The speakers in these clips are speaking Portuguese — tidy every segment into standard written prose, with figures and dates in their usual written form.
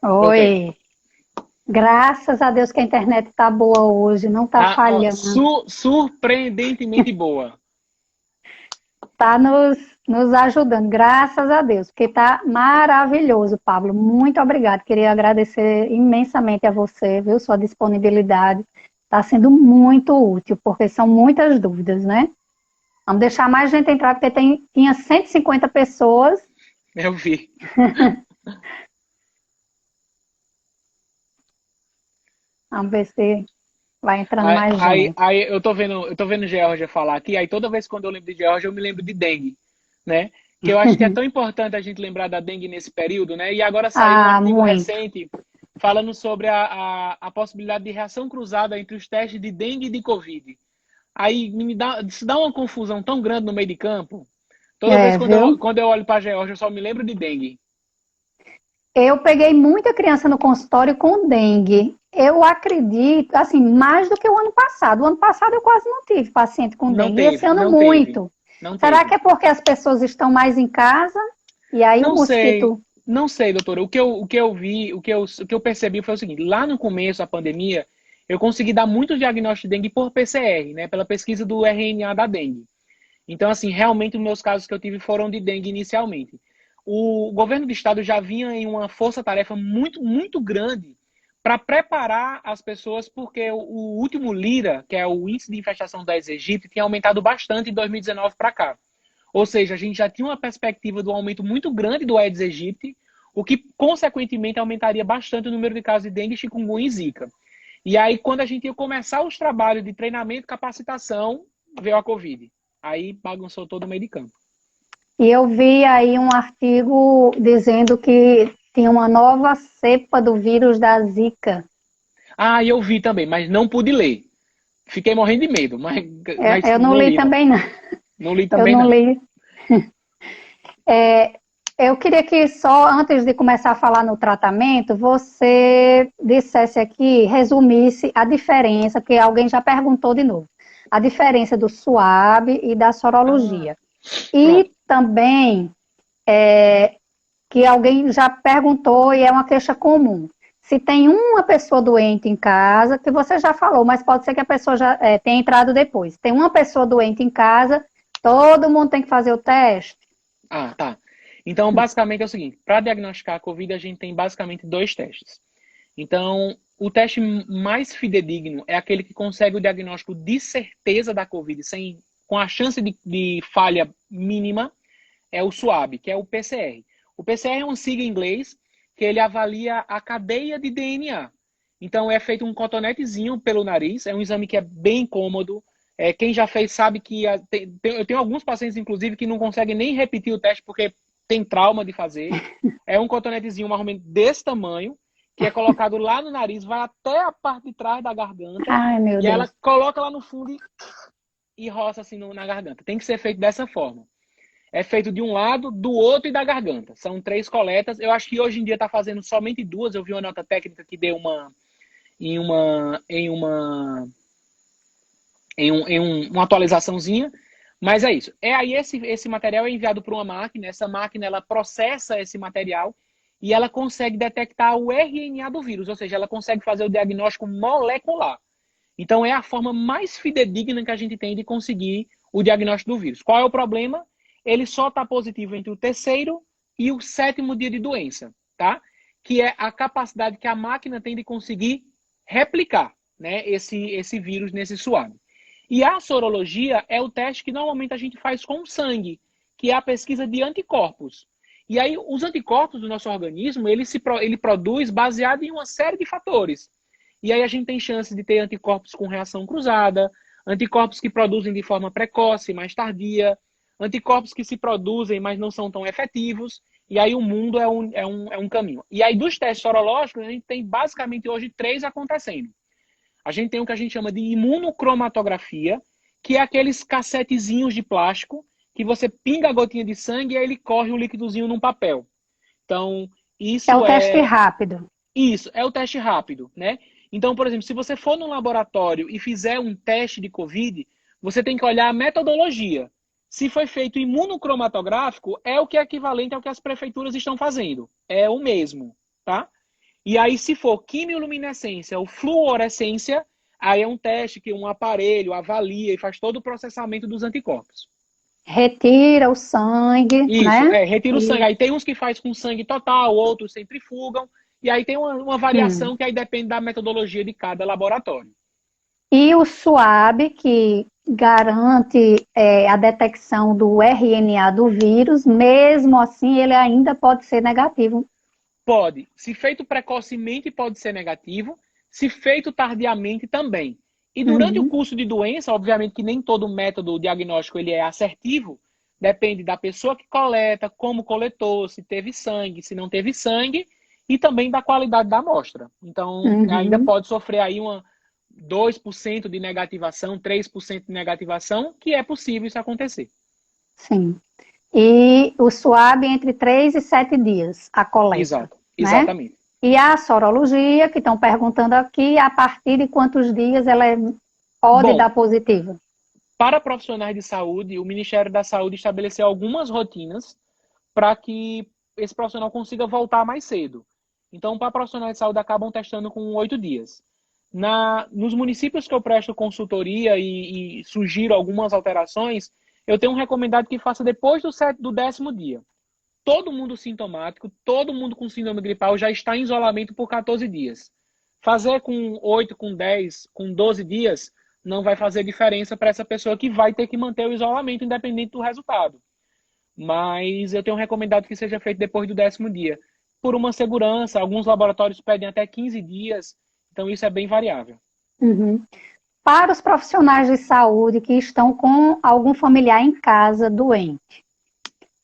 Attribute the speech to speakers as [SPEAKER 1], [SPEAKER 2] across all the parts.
[SPEAKER 1] Voltei.
[SPEAKER 2] Oi. Graças a Deus que a internet tá boa hoje, não tá
[SPEAKER 1] Tá, ó,
[SPEAKER 2] falhando.
[SPEAKER 1] surpreendentemente boa.
[SPEAKER 2] Tá nos ajudando, graças a Deus, porque tá maravilhoso, Pablo. Muito obrigado. Queria agradecer imensamente a você, viu? Sua disponibilidade. Está sendo muito útil, porque são muitas dúvidas, né? Vamos deixar mais gente entrar, porque tinha 150 pessoas.
[SPEAKER 1] Eu vi.
[SPEAKER 2] Vamos ver se vai entrando
[SPEAKER 1] Aí,
[SPEAKER 2] mais
[SPEAKER 1] aí,
[SPEAKER 2] gente.
[SPEAKER 1] aí eu tô vendo Georgia falar aqui, aí toda vez quando eu lembro de Georgia, eu me lembro de dengue, né? Que eu acho que é tão importante a gente lembrar da dengue nesse período, né? E agora saiu um
[SPEAKER 2] Ah,
[SPEAKER 1] artigo
[SPEAKER 2] muito.
[SPEAKER 1] recente falando sobre a possibilidade de reação cruzada entre os testes de dengue e de Covid. Aí se dá uma confusão tão grande no meio de campo. Toda vez
[SPEAKER 2] É, viu?
[SPEAKER 1] quando eu olho para Georgia, eu só me lembro de dengue.
[SPEAKER 2] Eu peguei muita criança no consultório com dengue. Eu acredito, assim, mais do que o ano passado. O ano passado eu quase não tive paciente com
[SPEAKER 1] Não
[SPEAKER 2] dengue. E esse
[SPEAKER 1] teve,
[SPEAKER 2] ano
[SPEAKER 1] não teve,
[SPEAKER 2] muito.
[SPEAKER 1] não
[SPEAKER 2] Será que
[SPEAKER 1] teve.
[SPEAKER 2] é porque as pessoas estão mais em casa e aí o
[SPEAKER 1] Não sei,
[SPEAKER 2] mosquito.
[SPEAKER 1] não sei, doutora. O que eu vi, o que eu percebi foi o seguinte: lá no começo da pandemia, eu consegui dar muito diagnóstico de dengue por PCR, né? Pela pesquisa do RNA da dengue. Então, assim, realmente os meus casos que eu tive foram de dengue inicialmente. O governo do estado já vinha em uma força-tarefa muito, muito grande para preparar as pessoas, porque o último Lira, que é o índice de infestação da Aedes aegypti, tinha aumentado bastante em 2019 para cá. Ou seja, a gente já tinha uma perspectiva do aumento muito grande do Aedes aegypti, o que consequentemente aumentaria bastante o número de casos de dengue, chikungunya e zika. E aí, quando a gente ia começar os trabalhos de treinamento e capacitação, veio a Covid. Aí bagunçou todo o meio de campo.
[SPEAKER 2] E eu vi aí um artigo dizendo que tinha uma nova cepa do vírus da Zika.
[SPEAKER 1] Ah, eu vi também, mas não pude ler. Fiquei morrendo de medo, mas,
[SPEAKER 2] Eu,
[SPEAKER 1] mas
[SPEAKER 2] eu não
[SPEAKER 1] não
[SPEAKER 2] li
[SPEAKER 1] li, não.
[SPEAKER 2] também, não.
[SPEAKER 1] Não li
[SPEAKER 2] Eu
[SPEAKER 1] também,
[SPEAKER 2] não
[SPEAKER 1] não.
[SPEAKER 2] li. Eu queria que só antes de começar a falar no tratamento, você dissesse aqui, resumisse a diferença, porque alguém já perguntou de novo, a diferença do SUAB e da
[SPEAKER 1] Ah,
[SPEAKER 2] sorologia.
[SPEAKER 1] pronto.
[SPEAKER 2] E também que alguém já perguntou e é uma queixa comum. Se tem uma pessoa doente em casa, que você já falou, mas pode ser que a pessoa já tenha entrado depois. Tem uma pessoa doente em casa, todo mundo tem que fazer o teste?
[SPEAKER 1] Ah, tá. Então, basicamente é o seguinte: para diagnosticar a Covid, a gente tem basicamente dois testes. Então, o teste mais fidedigno é aquele que consegue o diagnóstico de certeza da Covid, com a chance de falha mínima, é o SWAB, que é o PCR. O PCR é uma sigla em inglês que ele avalia a cadeia de DNA. Então, é feito um cotonetezinho pelo nariz, é um exame que é bem cômodo. Quem já fez sabe que eu tenho alguns pacientes, inclusive, que não conseguem nem repetir o teste porque tem trauma de fazer. É um cotonetezinho mais ou menos desse tamanho, que é colocado lá no nariz, vai até a parte de trás da garganta,
[SPEAKER 2] Ai, meu
[SPEAKER 1] e aí ela
[SPEAKER 2] Deus.
[SPEAKER 1] coloca lá no fundo e roça assim na garganta. Tem que ser feito dessa forma. É feito de um lado, do outro e da garganta. São três coletas. Eu acho que hoje em dia está fazendo somente duas. Eu vi uma nota técnica que deu uma atualizaçãozinha. Mas é isso. Aí esse material é enviado para uma máquina. Essa máquina ela processa esse material e ela consegue detectar o RNA do vírus, ou seja, ela consegue fazer o diagnóstico molecular. Então é a forma mais fidedigna que a gente tem de conseguir o diagnóstico do vírus. Qual é o problema? Ele só está positivo entre o terceiro e o sétimo dia de doença, tá? Que é a capacidade que a máquina tem de conseguir replicar, né, esse vírus nesse suave. E a sorologia é o teste que normalmente a gente faz com o sangue, que é a pesquisa de anticorpos. E aí, os anticorpos do nosso organismo, ele produz baseado em uma série de fatores. E aí a gente tem chance de ter anticorpos com reação cruzada, anticorpos que produzem de forma precoce, mais tardia, anticorpos que se produzem, mas não são tão efetivos. E aí o mundo é um caminho. E aí dos testes sorológicos, a gente tem basicamente hoje três acontecendo. A gente tem o que a gente chama de imunocromatografia, que é aqueles cassetezinhos de plástico que você pinga a gotinha de sangue e aí ele corre o líquidozinho num papel. Então,
[SPEAKER 2] É o
[SPEAKER 1] isso
[SPEAKER 2] teste
[SPEAKER 1] é
[SPEAKER 2] rápido.
[SPEAKER 1] isso, é o teste rápido, né? Então, por exemplo, se você for num laboratório e fizer um teste de COVID, você tem que olhar a metodologia. Se foi feito imunocromatográfico, é o que é equivalente ao que as prefeituras estão fazendo. É o mesmo, tá? E aí, se for quimioluminescência ou fluorescência, aí é um teste que um aparelho avalia e faz todo o processamento dos anticorpos.
[SPEAKER 2] Retira o sangue,
[SPEAKER 1] Isso,
[SPEAKER 2] né?
[SPEAKER 1] retira o sangue. Aí tem uns que faz com sangue total, outros centrifugam. E aí tem uma variação que aí depende da metodologia de cada laboratório.
[SPEAKER 2] E o SWAB, que garante a detecção do RNA do vírus, mesmo assim ele ainda pode ser negativo.
[SPEAKER 1] Pode. Se feito precocemente, pode ser negativo. Se feito tardiamente, também. E durante o curso de doença, obviamente que nem todo método diagnóstico ele é assertivo, depende da pessoa que coleta, como coletou, se teve sangue, se não teve sangue, e também da qualidade da amostra. Então, ainda pode sofrer aí 2% de negativação, 3% de negativação, que é possível isso acontecer.
[SPEAKER 2] Sim. E o SWAB entre 3 e 7 dias, a coleta.
[SPEAKER 1] Exato,
[SPEAKER 2] né?
[SPEAKER 1] exatamente.
[SPEAKER 2] E a sorologia, que estão perguntando aqui, a partir de quantos dias ela pode dar positiva?
[SPEAKER 1] Para profissionais de saúde, o Ministério da Saúde estabeleceu algumas rotinas para que esse profissional consiga voltar mais cedo. Então, para profissionais de saúde, acabam testando com 8 dias. Nos municípios que eu presto consultoria e sugiro algumas alterações, eu tenho recomendado que faça depois do 10º dia. Todo mundo sintomático, todo mundo com síndrome gripal já está em isolamento por 14 dias. Fazer com 8, com 10, com 12 dias não vai fazer diferença para essa pessoa que vai ter que manter o isolamento independente do resultado. Mas eu tenho recomendado que seja feito depois do 10º dia. Por uma segurança, alguns laboratórios pedem até 15 dias, então isso é bem variável.
[SPEAKER 2] Para os profissionais de saúde que estão com algum familiar em casa doente,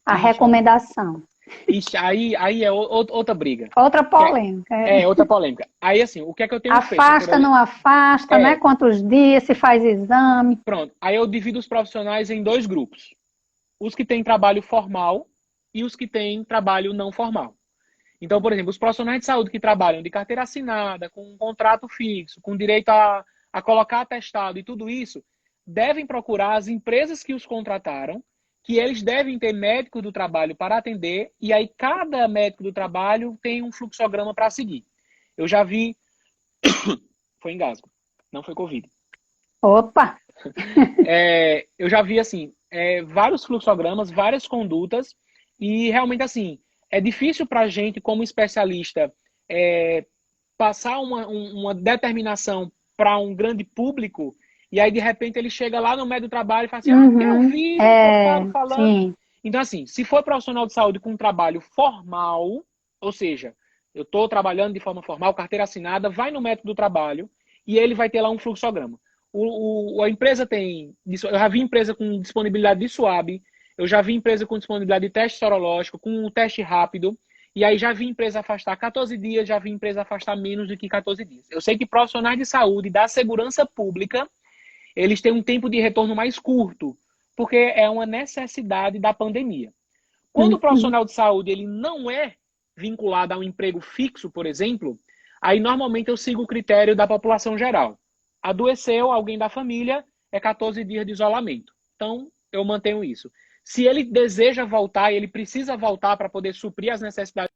[SPEAKER 2] a recomendação.
[SPEAKER 1] Ixi, aí é outra briga.
[SPEAKER 2] Outra polêmica.
[SPEAKER 1] Outra polêmica. Aí, assim, o que é que eu tenho feito?
[SPEAKER 2] Afasta, não afasta, né? Quantos dias, se faz exame.
[SPEAKER 1] Pronto. Aí eu divido os profissionais em 2 grupos. Os que têm trabalho formal e os que têm trabalho não formal. Então, por exemplo, os profissionais de saúde que trabalham de carteira assinada, com um contrato fixo, com direito a colocar atestado e tudo isso, devem procurar as empresas que os contrataram, que eles devem ter médico do trabalho para atender, e aí cada médico do trabalho tem um fluxograma para seguir. Eu já vi... Foi engasgo, não foi Covid.
[SPEAKER 2] Opa!
[SPEAKER 1] Eu já vi, assim, vários fluxogramas, várias condutas, e realmente, assim, é difícil para a gente, como especialista, passar uma determinação para um grande público, e aí, de repente, ele chega lá no meio do trabalho e fala assim, porque eu vi, eu falando. Sim. Então, assim, se for profissional de saúde com um trabalho formal, ou seja, eu estou trabalhando de forma formal, carteira assinada, vai no médico do trabalho, e ele vai ter lá um fluxograma. A empresa tem... Eu já vi empresa com disponibilidade de SWAB, eu já vi empresa com disponibilidade de teste sorológico, com um teste rápido, e aí já vi empresa afastar 14 dias, já vi empresa afastar menos do que 14 dias. Eu sei que profissionais de saúde da segurança pública, eles têm um tempo de retorno mais curto, porque é uma necessidade da pandemia. Quando o profissional de saúde ele não é vinculado a um emprego fixo, por exemplo, aí normalmente eu sigo o critério da população geral. Adoeceu alguém da família, é 14 dias de isolamento. Então, eu mantenho isso. Se ele deseja voltar, ele precisa voltar para poder suprir as necessidades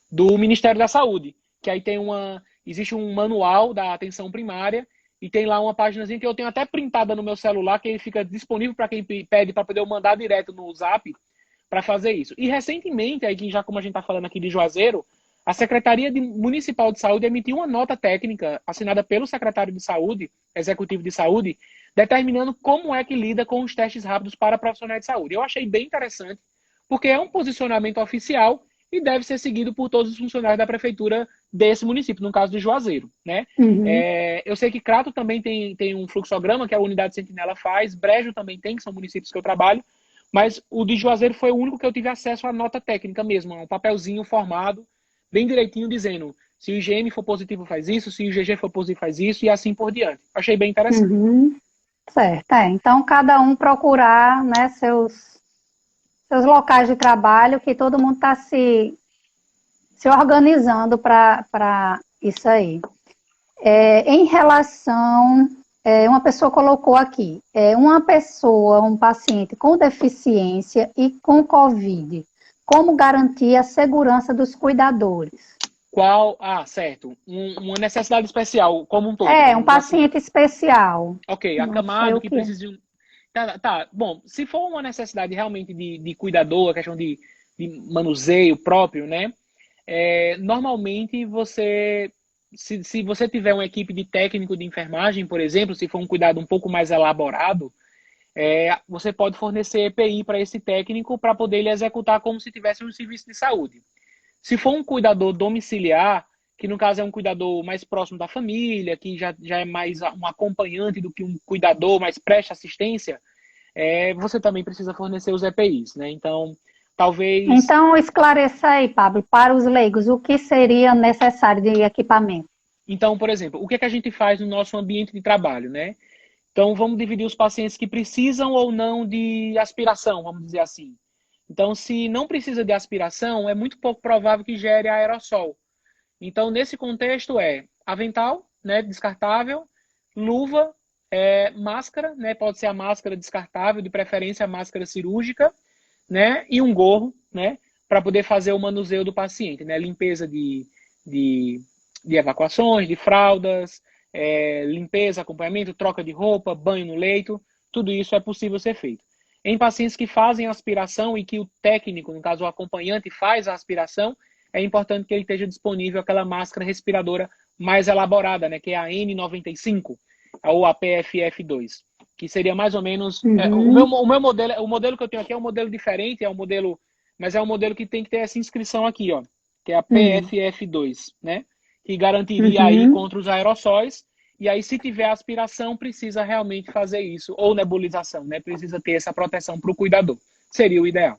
[SPEAKER 1] do Ministério da Saúde, que aí existe um manual da atenção primária e tem lá uma páginazinha que eu tenho até printada no meu celular, que ele fica disponível para quem pede, para poder eu mandar direto no Zap para fazer isso. E recentemente, aí já como a gente está falando aqui de Juazeiro, a Secretaria Municipal de Saúde emitiu uma nota técnica assinada pelo secretário de Saúde, executivo de saúde, determinando como é que lida com os testes rápidos para profissionais de saúde. Eu achei bem interessante, porque é um posicionamento oficial e deve ser seguido por todos os funcionários da prefeitura desse município, no caso de Juazeiro, né? Eu sei que Crato também tem um fluxograma que a Unidade Sentinela faz, Brejo também tem, que são municípios que eu trabalho, mas o de Juazeiro foi o único que eu tive acesso à nota técnica mesmo, um papelzinho formado, bem direitinho, dizendo se o IgM for positivo faz isso, se o IgG for positivo faz isso, e assim por diante. Achei bem interessante.
[SPEAKER 2] Certo, então cada um procurar, né, seus locais de trabalho, que todo mundo está se organizando para isso aí. Em relação uma pessoa colocou aqui, um paciente com deficiência e com Covid, como garantir a segurança dos cuidadores?
[SPEAKER 1] Certo. Uma necessidade especial, como um todo.
[SPEAKER 2] Um paciente especial.
[SPEAKER 1] Ok,
[SPEAKER 2] Não sei
[SPEAKER 1] acamado,
[SPEAKER 2] o
[SPEAKER 1] que
[SPEAKER 2] que é.
[SPEAKER 1] precisa de um... Tá. Bom, se for uma necessidade realmente de cuidador, a questão de manuseio próprio, né? Normalmente se você tiver uma equipe de técnico de enfermagem, por exemplo, se for um cuidado um pouco mais elaborado, você pode fornecer EPI para esse técnico para poder ele executar como se tivesse um serviço de saúde. Se for um cuidador domiciliar, que no caso é um cuidador mais próximo da família, que já é mais um acompanhante do que um cuidador, mas presta assistência, você também precisa fornecer os EPIs, né? Então, talvez...
[SPEAKER 2] Então, esclareça aí, Pablo, para os leigos, o que seria necessário de equipamento?
[SPEAKER 1] Então, por exemplo, o que a gente faz no nosso ambiente de trabalho, né? Então, vamos dividir os pacientes que precisam ou não de aspiração, vamos dizer assim. Então, se não precisa de aspiração, é muito pouco provável que gere aerossol. Então, nesse contexto avental, né, descartável, luva, máscara, né, pode ser a máscara descartável, de preferência a máscara cirúrgica, né, e um gorro, né, para poder fazer o manuseio do paciente, né, limpeza de evacuações, de fraldas, limpeza, acompanhamento, troca de roupa, banho no leito, tudo isso é possível ser feito. Em pacientes que fazem aspiração e que o técnico, no caso o acompanhante, faz a aspiração, é importante que ele esteja disponível aquela máscara respiradora mais elaborada, né, que é a N95 ou a PFF2, que seria mais ou menos... o meu modelo, o modelo que eu tenho aqui é um modelo diferente, mas é um modelo que tem que ter essa inscrição aqui, ó, que é a PFF2, né, que garantiria aí contra os aerossóis. E aí, se tiver aspiração, precisa realmente fazer isso, ou nebulização, né, precisa ter essa proteção para o cuidador. Seria o ideal.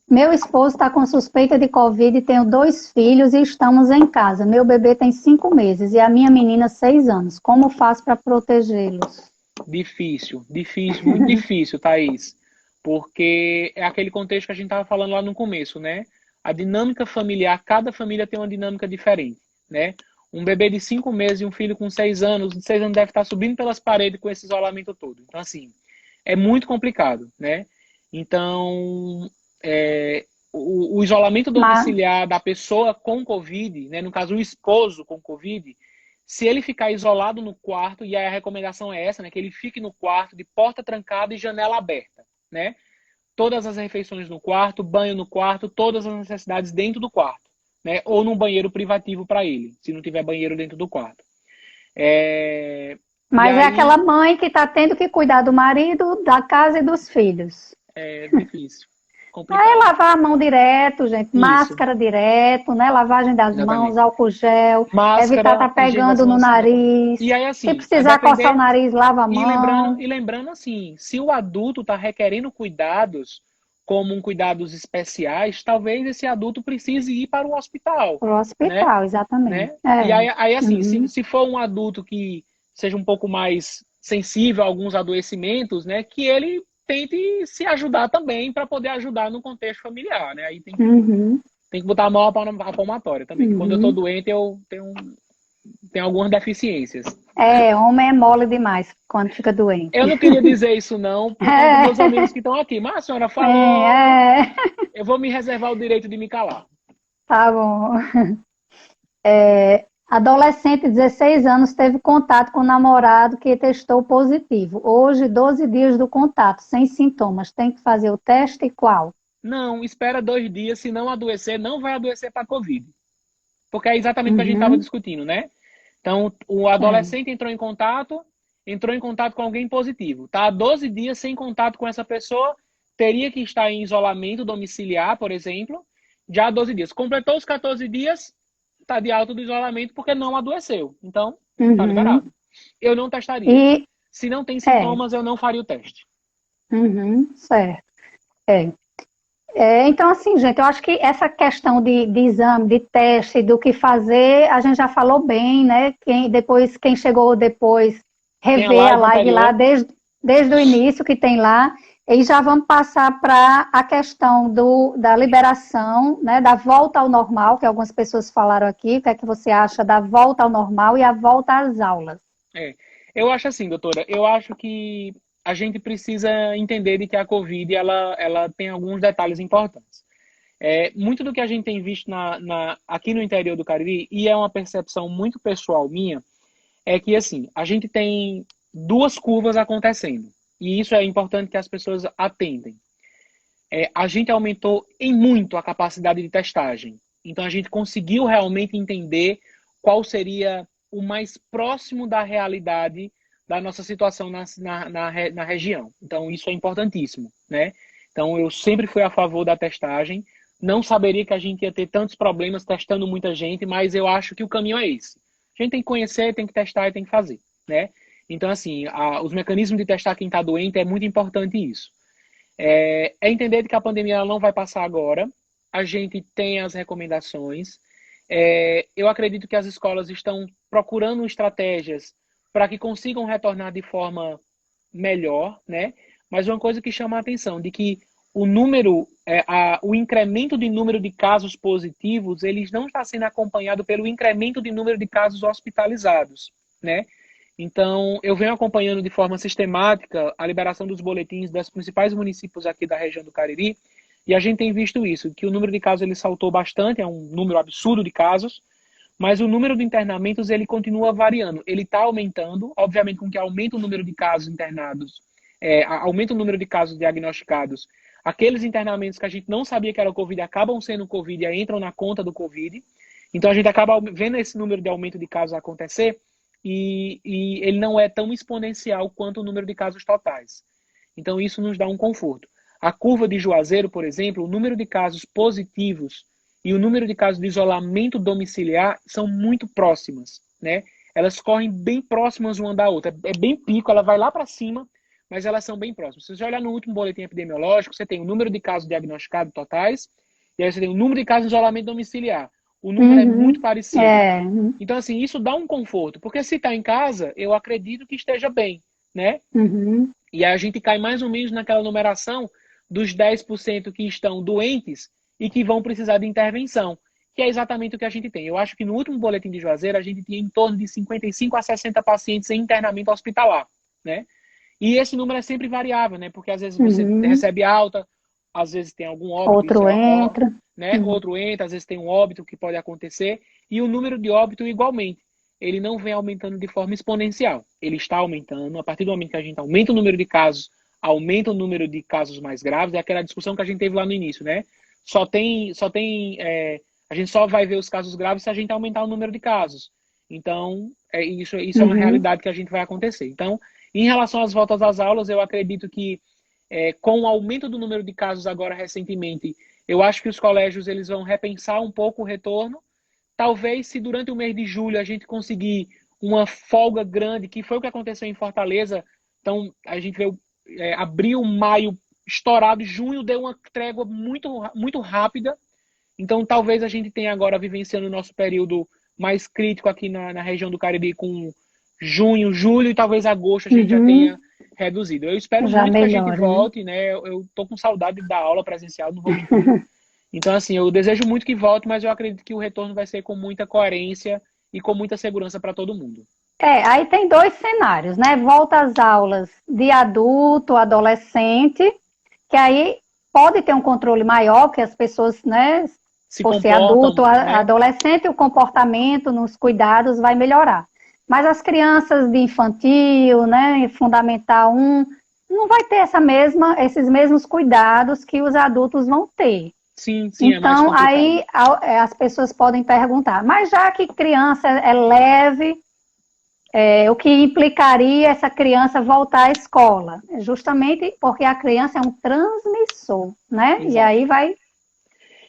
[SPEAKER 2] Meu esposo está com suspeita de Covid, tenho 2 filhos e estamos em casa. Meu bebê tem 5 meses e a minha menina 6 anos. Como faço para protegê-los?
[SPEAKER 1] Difícil, muito difícil, Thaís. Porque é aquele contexto que a gente estava falando lá no começo, né? A dinâmica familiar, cada família tem uma dinâmica diferente, né? Um bebê de 5 meses e um filho com 6 anos, de 6 anos deve estar subindo pelas paredes com esse isolamento todo. Então, assim, é muito complicado, né? Então, o isolamento domiciliar da pessoa com Covid, né, no caso o esposo com Covid, se ele ficar isolado no quarto, e aí a recomendação é essa, né, que ele fique no quarto de porta trancada e janela aberta, né? Todas as refeições no quarto, banho no quarto, todas as necessidades dentro do quarto, né? Ou num banheiro privativo para ele, se não tiver banheiro dentro do quarto.
[SPEAKER 2] Mas é aquela mãe que está tendo que cuidar do marido, da casa e dos filhos.
[SPEAKER 1] É difícil. Complicado.
[SPEAKER 2] Aí lavar a mão direto, gente,
[SPEAKER 1] Isso.
[SPEAKER 2] Máscara direto, né? Lavagem das mãos, álcool gel,
[SPEAKER 1] máscara,
[SPEAKER 2] evitar estar pegando no nariz.
[SPEAKER 1] E aí, assim,
[SPEAKER 2] se precisar coçar o nariz, lava a mão.
[SPEAKER 1] E lembrando assim, se o adulto está requerendo cuidados, como cuidados especiais, talvez esse adulto precise ir para o hospital.
[SPEAKER 2] Para o hospital,
[SPEAKER 1] né?
[SPEAKER 2] exatamente.
[SPEAKER 1] Né? E aí assim, se for um adulto que seja um pouco mais sensível a alguns adoecimentos, né, que ele tente se ajudar também para poder ajudar no contexto familiar, né? Aí tem que botar a mão à palmatória também. Quando eu estou doente, eu tenho algumas deficiências.
[SPEAKER 2] Homem é mole demais quando fica doente.
[SPEAKER 1] Eu não queria dizer isso não, por conta dos meus amigos que estão aqui. Mas a senhora falou, eu vou me reservar o direito de me calar.
[SPEAKER 2] Tá bom. Adolescente de 16 anos teve contato com o namorado que testou positivo. Hoje, 12 dias do contato, sem sintomas. Tem que fazer o teste e qual?
[SPEAKER 1] Não, espera 2 dias. Se não adoecer, não vai adoecer para Covid. Porque é exatamente o que a gente estava discutindo, né? Então, o adolescente entrou em contato com alguém positivo. Tá há 12 dias sem contato com essa pessoa, teria que estar em isolamento domiciliar, por exemplo, já há 12 dias. Completou os 14 dias, está de alta do isolamento porque não adoeceu. Então, está liberado. Eu não testaria. Se não tem sintomas, eu não faria o teste.
[SPEAKER 2] Certo. Então, assim, gente, eu acho que essa questão de exame, de teste, do que fazer, a gente já falou bem, né? Quem chegou depois, rever a live lá desde o início que tem lá. E já vamos passar para a questão da liberação, né, da volta ao normal, que algumas pessoas falaram aqui. O que é que você acha da volta ao normal e a volta às aulas?
[SPEAKER 1] É. Eu acho assim, doutora, eu acho que a gente precisa entender de que a Covid, ela tem alguns detalhes importantes. Muito do que a gente tem visto aqui no interior do Cariri, e é uma percepção muito pessoal minha, é que, assim, a gente tem duas curvas acontecendo. E isso é importante que as pessoas atentem. A gente aumentou em muito a capacidade de testagem. Então, a gente conseguiu realmente entender qual seria o mais próximo da realidade da nossa situação na região. Então, isso é importantíssimo, né? Então, eu sempre fui a favor da testagem. Não saberia que a gente ia ter tantos problemas testando muita gente, mas eu acho que o caminho é esse. A gente tem que conhecer, tem que testar e tem que fazer, né? Então, assim, os mecanismos de testar quem está doente é muito importante isso. Entender que a pandemia ela não vai passar agora. A gente tem as recomendações. Eu acredito que as escolas estão procurando estratégias para que consigam retornar de forma melhor, né? Mas uma coisa que chama a atenção, de que o incremento de número de casos positivos, eles não está sendo acompanhado pelo incremento de número de casos hospitalizados, né? Então, eu venho acompanhando de forma sistemática a liberação dos boletins dos principais municípios aqui da região do Cariri, e a gente tem visto isso, que o número de casos ele saltou bastante, é um número absurdo de casos, mas o número de internamentos ele continua variando. Ele está aumentando, obviamente com que aumenta o número de casos internados, aumenta o número de casos diagnosticados. Aqueles internamentos que a gente não sabia que era Covid acabam sendo Covid e entram na conta do Covid. Então a gente acaba vendo esse número de aumento de casos acontecer, e ele não é tão exponencial quanto o número de casos totais. Então isso nos dá um conforto. A curva de Juazeiro, por exemplo, o número de casos positivos e o número de casos de isolamento domiciliar são muito próximas, né? Elas correm bem próximas uma da outra. É bem pico, ela vai lá para cima, mas elas são bem próximas. Se você olhar no último boletim epidemiológico, você tem o número de casos diagnosticados totais, e aí você tem o número de casos de isolamento domiciliar. O número é muito parecido. Então, assim, isso dá um conforto. Porque se está em casa, eu acredito que esteja bem, né? E aí a gente cai mais ou menos naquela numeração dos 10% que estão doentes e que vão precisar de intervenção, que é exatamente o que a gente tem. Eu acho que no último boletim de Juazeiro, a gente tinha em torno de 55 a 60 pacientes em internamento hospitalar, né? E esse número é sempre variável, né? Porque às vezes você recebe alta, às vezes tem algum óbito.
[SPEAKER 2] Outro entra.
[SPEAKER 1] Né? Outro entra, às vezes tem um óbito que pode acontecer. E o número de óbito igualmente. Ele não vem aumentando de forma exponencial. Ele está aumentando. A partir do momento que a gente aumenta o número de casos, aumenta o número de casos mais graves. É aquela discussão que a gente teve lá no início, né? A gente só vai ver os casos graves se a gente aumentar o número de casos. Então, isso é uma realidade que a gente vai acontecer. Então, em relação às voltas às aulas, eu acredito que com o aumento do número de casos agora recentemente, eu acho que os colégios eles vão repensar um pouco o retorno. Talvez se durante o mês de julho a gente conseguir uma folga grande, que foi o que aconteceu em Fortaleza, então a gente veio abril, maio estourado, junho deu uma trégua muito, muito rápida. Então talvez a gente tenha agora vivenciando o nosso período mais crítico aqui na região do Cariri com junho, julho e talvez agosto a gente já tenha reduzido. Eu espero muito que a gente volte, né? Eu tô com saudade da aula presencial, não vou mentir. Então, assim, eu desejo muito que volte, mas eu acredito que o retorno vai ser com muita coerência e com muita segurança para todo mundo.
[SPEAKER 2] Aí tem dois cenários, né? Volta às aulas de adulto, adolescente, que aí pode ter um controle maior, que as pessoas, né? Se for ser adulto, né? Adolescente, o comportamento nos cuidados vai melhorar. Mas as crianças de infantil, né? Fundamental 1, não vai ter esses mesmos cuidados que os adultos vão ter.
[SPEAKER 1] Sim,
[SPEAKER 2] então, aí as pessoas podem perguntar, mas já que criança é leve, o que implicaria essa criança voltar à escola? Justamente porque a criança é um transmissor, né? Exato. E aí vai...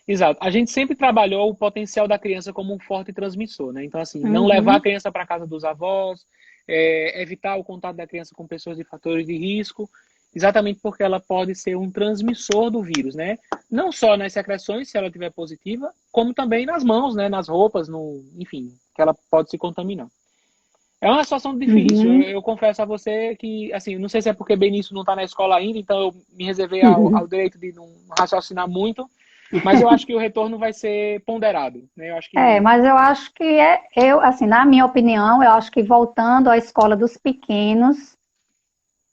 [SPEAKER 1] Exato. A gente sempre trabalhou o potencial da criança como um forte transmissor, né? Então, assim, não levar a criança para casa dos avós, evitar o contato da criança com pessoas de fatores de risco, exatamente porque ela pode ser um transmissor do vírus, né? Não só nas secreções, se ela estiver positiva, como também nas mãos, né? Nas roupas, enfim, que ela pode se contaminar. É uma situação difícil. Eu confesso a você que, assim, não sei se é porque Benício não está na escola ainda, então eu me reservei ao direito de não raciocinar muito, Mas eu acho que o retorno vai ser ponderado, né? Eu acho que
[SPEAKER 2] Mas eu acho que assim, na minha opinião, eu acho que voltando à escola dos pequenos,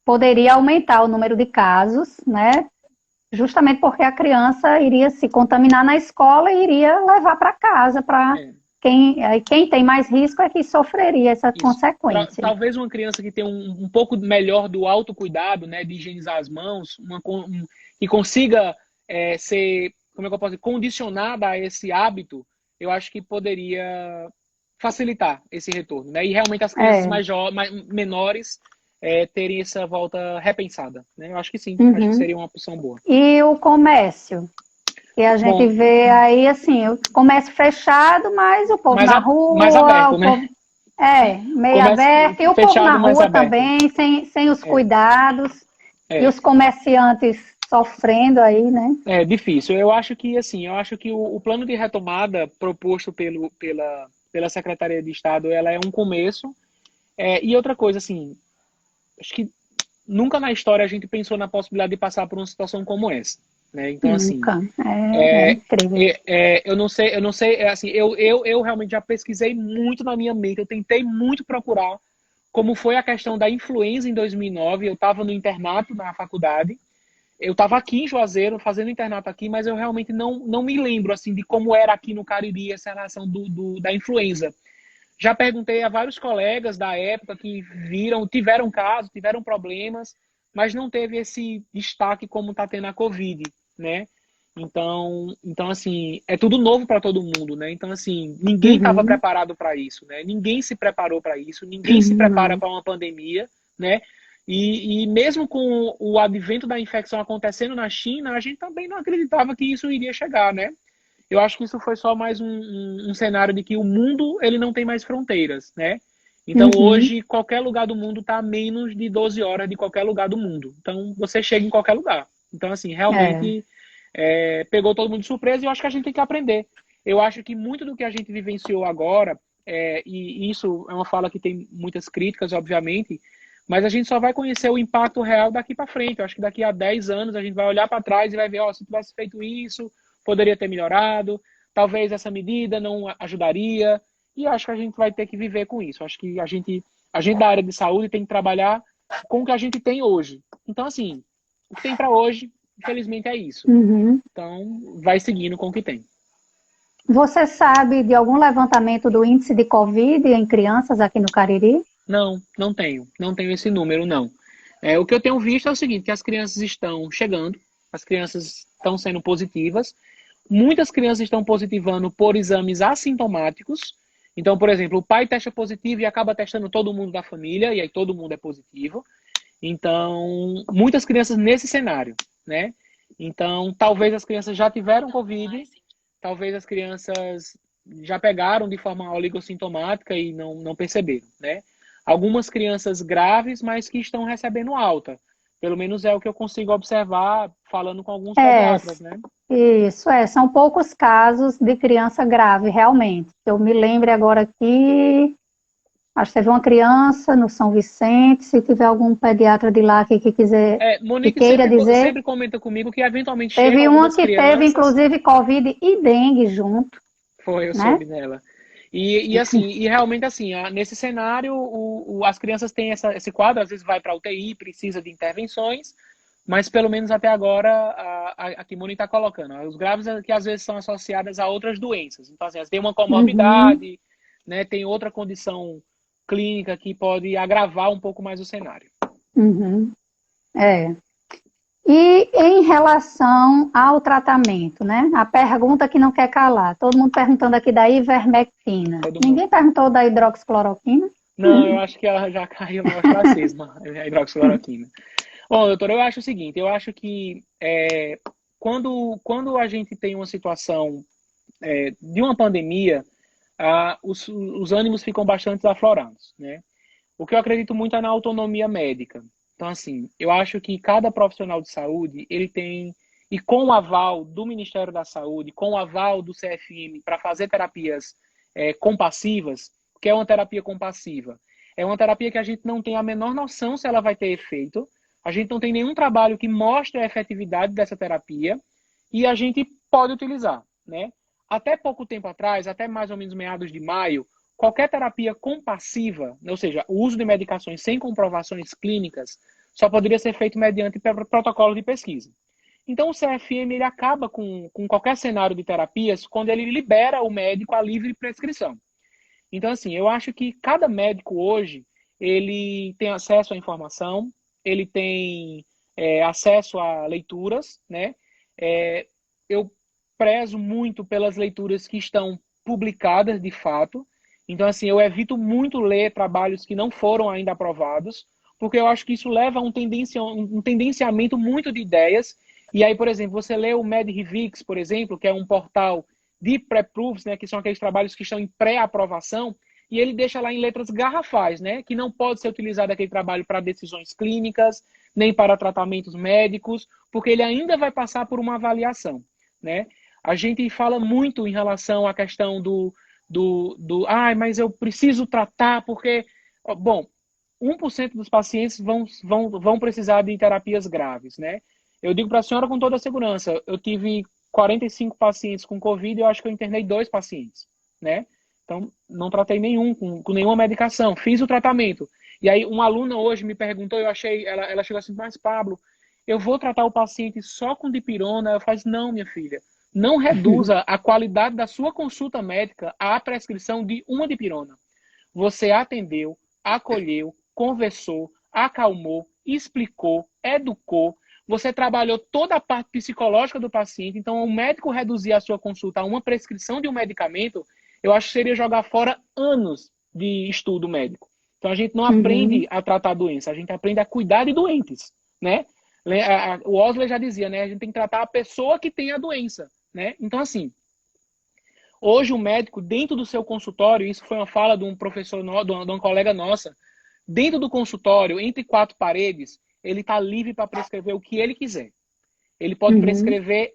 [SPEAKER 2] poderia aumentar o número de casos, né? Justamente porque a criança iria se contaminar na escola e iria levar para casa, para
[SPEAKER 1] é,
[SPEAKER 2] quem tem mais risco é que sofreria essa
[SPEAKER 1] isso.
[SPEAKER 2] consequência.
[SPEAKER 1] Talvez uma criança que tem um pouco melhor do autocuidado, né, de higienizar as mãos, que consiga ser, como é que eu posso dizer, condicionada a esse hábito, eu acho que poderia facilitar esse retorno, né? E realmente as crianças
[SPEAKER 2] É.
[SPEAKER 1] menores terem essa volta repensada, né? Eu acho que sim, acho que
[SPEAKER 2] Uhum.
[SPEAKER 1] seria uma opção boa.
[SPEAKER 2] E o comércio? E a gente
[SPEAKER 1] Bom,
[SPEAKER 2] vê aí, assim, o comércio fechado, mas o povo na
[SPEAKER 1] mais
[SPEAKER 2] rua,
[SPEAKER 1] aberto,
[SPEAKER 2] o
[SPEAKER 1] né?
[SPEAKER 2] povo meio
[SPEAKER 1] Comércio
[SPEAKER 2] aberto, e o povo na
[SPEAKER 1] fechado, mais
[SPEAKER 2] rua
[SPEAKER 1] aberto.
[SPEAKER 2] também, sem os
[SPEAKER 1] É,
[SPEAKER 2] cuidados, e
[SPEAKER 1] é.
[SPEAKER 2] os comerciantes sofrendo aí, né?
[SPEAKER 1] É difícil. Eu acho que assim, eu acho que o plano de retomada proposto pela Secretaria de Estado, ela é um começo. E outra coisa, assim, acho que nunca na história a gente pensou na possibilidade de passar por uma situação como essa, né? Então, assim,
[SPEAKER 2] Nunca. É incrível.
[SPEAKER 1] eu não sei, assim, eu realmente já pesquisei muito na minha mente, eu tentei muito procurar como foi a questão da influenza em 2009. Eu estava no internato na faculdade. Eu estava aqui em Juazeiro, fazendo internato aqui, mas eu realmente não me lembro assim de como era aqui no Cariri essa relação da influenza. Já perguntei a vários colegas da época que tiveram casos, tiveram problemas, mas não teve esse destaque como está tendo a Covid, né? Então assim, é tudo novo para todo mundo, né? Então assim, ninguém estava
[SPEAKER 2] Uhum.
[SPEAKER 1] preparado para isso, né? Ninguém se preparou para isso, ninguém se prepara
[SPEAKER 2] Não.
[SPEAKER 1] para uma pandemia, né? E mesmo com o advento da infecção acontecendo na China, a gente também não acreditava que isso iria chegar, né? Eu acho que isso foi só mais um cenário de que o mundo ele não tem mais fronteiras, né? Então
[SPEAKER 2] Uhum.
[SPEAKER 1] hoje qualquer lugar do mundo está a menos de 12 horas de qualquer lugar do mundo. Então você chega em qualquer lugar. Então assim,
[SPEAKER 2] É.
[SPEAKER 1] realmente pegou todo mundo de surpresa e eu acho que a gente tem que aprender. Eu acho que muito do que a gente vivenciou agora, e isso é uma fala que tem muitas críticas, obviamente, mas a gente só vai conhecer o impacto real daqui para frente. Eu acho que daqui a 10 anos a gente vai olhar para trás e vai ver, ó, se tivesse feito isso, poderia ter melhorado, talvez essa medida não ajudaria, e acho que a gente vai ter que viver com isso. Acho que a gente da área de saúde tem que trabalhar com o que a gente tem hoje. Então, assim, o que tem para hoje, infelizmente, é isso.
[SPEAKER 2] Uhum.
[SPEAKER 1] Então, vai seguindo com o que tem.
[SPEAKER 2] Você sabe de algum levantamento do índice de Covid em crianças aqui no Cariri?
[SPEAKER 1] Não tenho. Não tenho esse número, não. O que eu tenho visto é o seguinte, que as crianças estão chegando, as crianças estão sendo positivas, muitas crianças estão positivando por exames assintomáticos. Então, por exemplo, o pai testa positivo e acaba testando todo mundo da família, e aí todo mundo é positivo. Então, muitas crianças nesse cenário, né? Então, talvez as crianças já tiveram Covid, talvez as crianças já pegaram de forma oligossintomática e não perceberam, né? Algumas crianças graves, mas que estão recebendo alta. Pelo menos é o que eu consigo observar falando com alguns
[SPEAKER 2] É,
[SPEAKER 1] pediatras, né?
[SPEAKER 2] isso são poucos casos de criança grave, realmente. Eu me lembro agora que acho que teve uma criança no São Vicente, se tiver algum pediatra de lá que quiser, que
[SPEAKER 1] Monique
[SPEAKER 2] queira
[SPEAKER 1] sempre,
[SPEAKER 2] dizer,
[SPEAKER 1] sempre comenta comigo que eventualmente chegam
[SPEAKER 2] teve uma
[SPEAKER 1] algumas
[SPEAKER 2] que teve
[SPEAKER 1] crianças.
[SPEAKER 2] inclusive Covid e dengue junto,
[SPEAKER 1] Foi, eu
[SPEAKER 2] né?
[SPEAKER 1] soube nela. E realmente assim, nesse cenário, as crianças têm esse quadro, às vezes vai para UTI, precisa de intervenções, mas pelo menos até agora, a que Moni está colocando, os graves que às vezes são associadas a outras doenças. Então, assim, elas têm uma
[SPEAKER 2] Uhum,
[SPEAKER 1] comorbidade, né, tem outra condição clínica que pode agravar um pouco mais o cenário.
[SPEAKER 2] uhum, é. E em relação ao tratamento, né? A pergunta que não quer calar. Todo mundo perguntando aqui da ivermectina.
[SPEAKER 1] Todo mundo.
[SPEAKER 2] Ninguém perguntou da hidroxicloroquina?
[SPEAKER 1] Não, eu acho que ela já caiu no ostracismo, a hidroxicloroquina. Bom, doutor, eu acho o seguinte, eu acho que quando a gente tem uma situação de uma pandemia, os ânimos ficam bastante aflorados, né? O que eu acredito muito é na autonomia médica. Então, assim, eu acho que cada profissional de saúde, ele tem, e com o aval do Ministério da Saúde, com o aval do CFM para fazer terapias compassivas, que é uma terapia compassiva, é uma terapia que a gente não tem a menor noção se ela vai ter efeito, a gente não tem nenhum trabalho que mostre a efetividade dessa terapia, e a gente pode utilizar, né? Até pouco tempo atrás, até mais ou menos meados de maio, qualquer terapia compassiva, ou seja, o uso de medicações sem comprovações clínicas, só poderia ser feito mediante protocolo de pesquisa. Então, o CFM ele acaba com qualquer cenário de terapias quando ele libera o médico a livre prescrição. Então, assim, eu acho que cada médico hoje, ele tem acesso à informação, ele tem acesso a leituras, né? Eu prezo muito pelas leituras que estão publicadas de fato. Então, assim, eu evito muito ler trabalhos que não foram ainda aprovados, porque eu acho que isso leva a um tendenciamento muito de ideias. E aí, por exemplo, você lê o MedRevix, por exemplo, que é um portal de pré-proofs, né, que são aqueles trabalhos que estão em pré-aprovação, e ele deixa lá em letras garrafais, né, que não pode ser utilizado aquele trabalho para decisões clínicas, nem para tratamentos médicos, porque ele ainda vai passar por uma avaliação, né? A gente fala muito em relação à questão mas eu preciso tratar porque, bom, 1% dos pacientes vão precisar de terapias graves, né? Eu digo para a senhora com toda a segurança, eu tive 45 pacientes com Covid e eu acho que eu internei 2 pacientes, né? Então, não tratei nenhum com nenhuma medicação, fiz o tratamento. E aí, uma aluna hoje me perguntou, ela chegou assim, mas Pablo, eu vou tratar o paciente só com dipirona? Eu falei, não, minha filha, não reduza a qualidade da sua consulta médica à prescrição de uma dipirona. Você atendeu, acolheu, conversou, acalmou, explicou, educou, você trabalhou toda a parte psicológica do paciente, então o médico reduzir a sua consulta a uma prescrição de um medicamento, eu acho que seria jogar fora anos de estudo médico. Então a gente não aprende a tratar a doença, a gente aprende a cuidar de doentes, né? O Osler já dizia, né? A gente tem que tratar a pessoa que tem a doença, né? Então assim, hoje o médico dentro do seu consultório, isso foi uma fala de um professor, de uma colega nossa, dentro do consultório, entre 4 paredes, ele está livre para prescrever o que ele quiser. Ele pode prescrever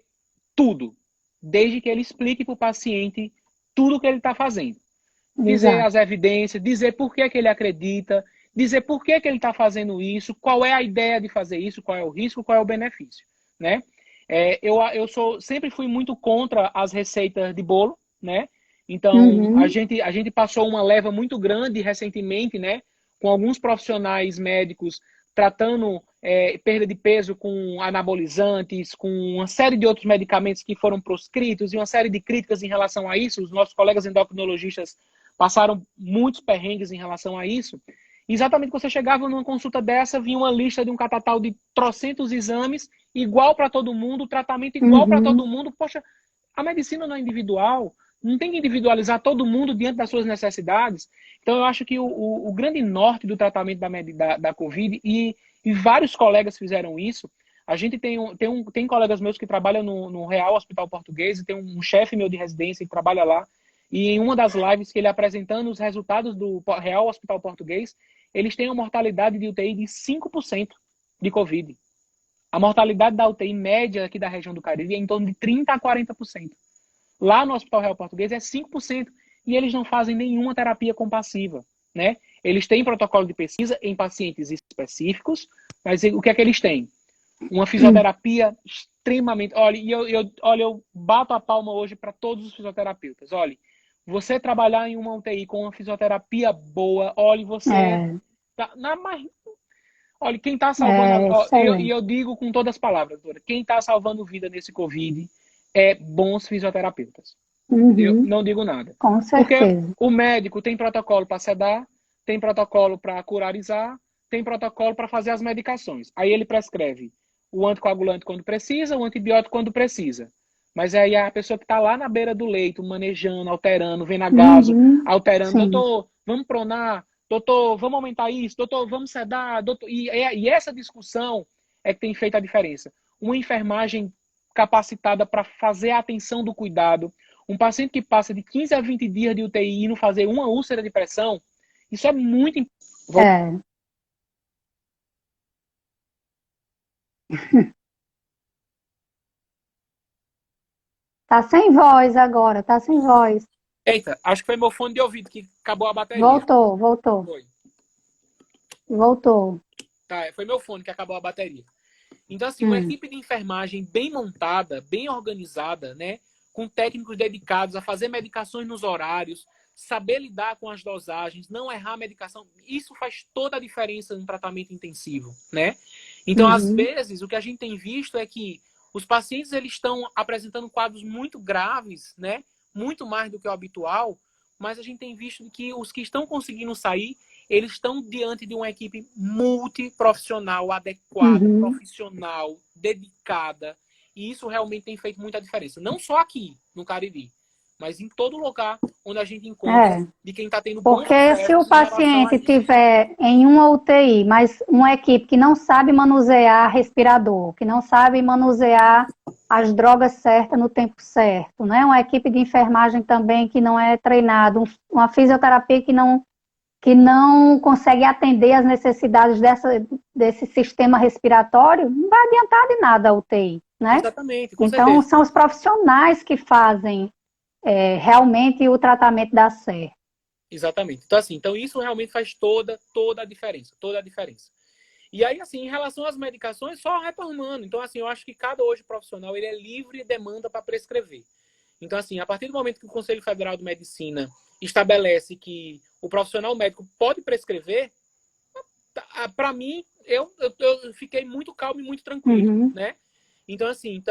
[SPEAKER 1] tudo, desde que ele explique para o paciente tudo o que ele está fazendo. Dizer as evidências, dizer por que ele acredita, dizer por que ele está fazendo isso, qual é a ideia de fazer isso, qual é o risco, qual é o benefício, né? Sempre fui muito contra as receitas de bolo, né? Então, a gente passou uma leva muito grande recentemente, né? Com alguns profissionais médicos tratando perda de peso com anabolizantes, com uma série de outros medicamentos que foram proscritos e uma série de críticas em relação a isso. Os nossos colegas endocrinologistas passaram muitos perrengues em relação a isso. E exatamente quando você chegava numa consulta dessa, vinha uma lista de um catatal de trocentos exames, igual para todo mundo, tratamento igual para todo mundo. Poxa, a medicina não é individual, não tem que individualizar todo mundo diante das suas necessidades. Então, eu acho que o grande norte do tratamento da Covid, e vários colegas fizeram isso, a gente tem colegas meus que trabalham no Real Hospital Português, e tem um chefe meu de residência que trabalha lá, e em uma das lives que ele apresentando os resultados do Real Hospital Português, eles têm uma mortalidade de UTI de 5% de Covid. A mortalidade da UTI média aqui da região do Cariri é em torno de 30% a 40%. Lá no Hospital Real Português é 5%. E eles não fazem nenhuma terapia compassiva, né? Eles têm protocolo de pesquisa em pacientes específicos, mas o que é que eles têm? Uma fisioterapia extremamente... Olha, eu bato a palma hoje para todos os fisioterapeutas. Olha, você trabalhar em uma UTI com uma fisioterapia boa, olha, você... Olha, quem está salvando... eu digo com todas as palavras, doutora, quem está salvando vida nesse Covid é bons fisioterapeutas. Eu não digo nada.
[SPEAKER 2] Com certeza.
[SPEAKER 1] Porque o médico tem protocolo para sedar, tem protocolo para curarizar, tem protocolo para fazer as medicações. Aí ele prescreve o anticoagulante quando precisa, o antibiótico quando precisa. Mas aí a pessoa que está lá na beira do leito, manejando, alterando, vendo a gaso, alterando, sim. Doutor, vamos pronar, doutor, vamos aumentar isso, doutor, vamos sedar, doutor. E essa discussão é que tem feito a diferença. Uma enfermagem capacitada para fazer a atenção do cuidado. Um paciente que passa de 15 a 20 dias de UTI e não fazer uma úlcera de pressão, isso é muito importante.
[SPEAKER 2] Tá sem voz agora, tá sem voz.
[SPEAKER 1] Eita, acho que foi meu fone de ouvido que acabou a bateria.
[SPEAKER 2] Voltou.
[SPEAKER 1] Foi.
[SPEAKER 2] Voltou.
[SPEAKER 1] Tá, foi meu fone que acabou a bateria. Então, assim, uma equipe de enfermagem bem montada, bem organizada, né? Com técnicos dedicados a fazer medicações nos horários, saber lidar com as dosagens, não errar a medicação, isso faz toda a diferença no tratamento intensivo, né? Então, às vezes, o que a gente tem visto é que os pacientes eles estão apresentando quadros muito graves, né? Muito mais do que o habitual, mas a gente tem visto que os que estão conseguindo sair, eles estão diante de uma equipe multiprofissional, adequada, profissional, dedicada, e isso realmente tem feito muita diferença. Não só aqui, no Cariri, mas em todo lugar onde a gente encontra de quem está tendo bons
[SPEAKER 2] Porque se o
[SPEAKER 1] sucessos em relação a
[SPEAKER 2] paciente
[SPEAKER 1] isso.
[SPEAKER 2] tiver em uma UTI, mas uma equipe que não sabe manusear respirador, que não sabe manusear as drogas certas no tempo certo, né? Uma equipe de enfermagem também que não é treinada, uma fisioterapia que não consegue atender às necessidades desse sistema respiratório, não vai adiantar de nada a UTI, né?
[SPEAKER 1] Exatamente, com
[SPEAKER 2] Então,
[SPEAKER 1] certeza.
[SPEAKER 2] são os profissionais que fazem realmente o tratamento dar certo.
[SPEAKER 1] Exatamente. Então, assim, então isso realmente faz toda a diferença, toda a diferença. E aí, assim, em relação às medicações, só retomando. Então, assim, eu acho que cada hoje profissional ele é livre e demanda para prescrever. Então, assim, a partir do momento que o Conselho Federal de Medicina estabelece que o profissional médico pode prescrever, para mim, eu fiquei muito calmo e muito tranquilo, né? Então, assim,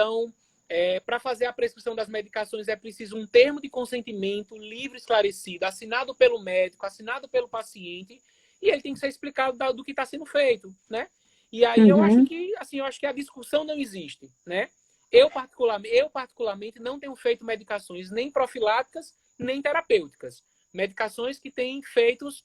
[SPEAKER 1] para fazer a prescrição das medicações é preciso um termo de consentimento livre, esclarecido, assinado pelo médico, assinado pelo paciente, e ele tem que ser explicado do que está sendo feito, né? E aí eu acho que, assim, a discussão não existe, né? Eu particularmente não tenho feito medicações nem profiláticas, nem terapêuticas. Medicações que têm efeitos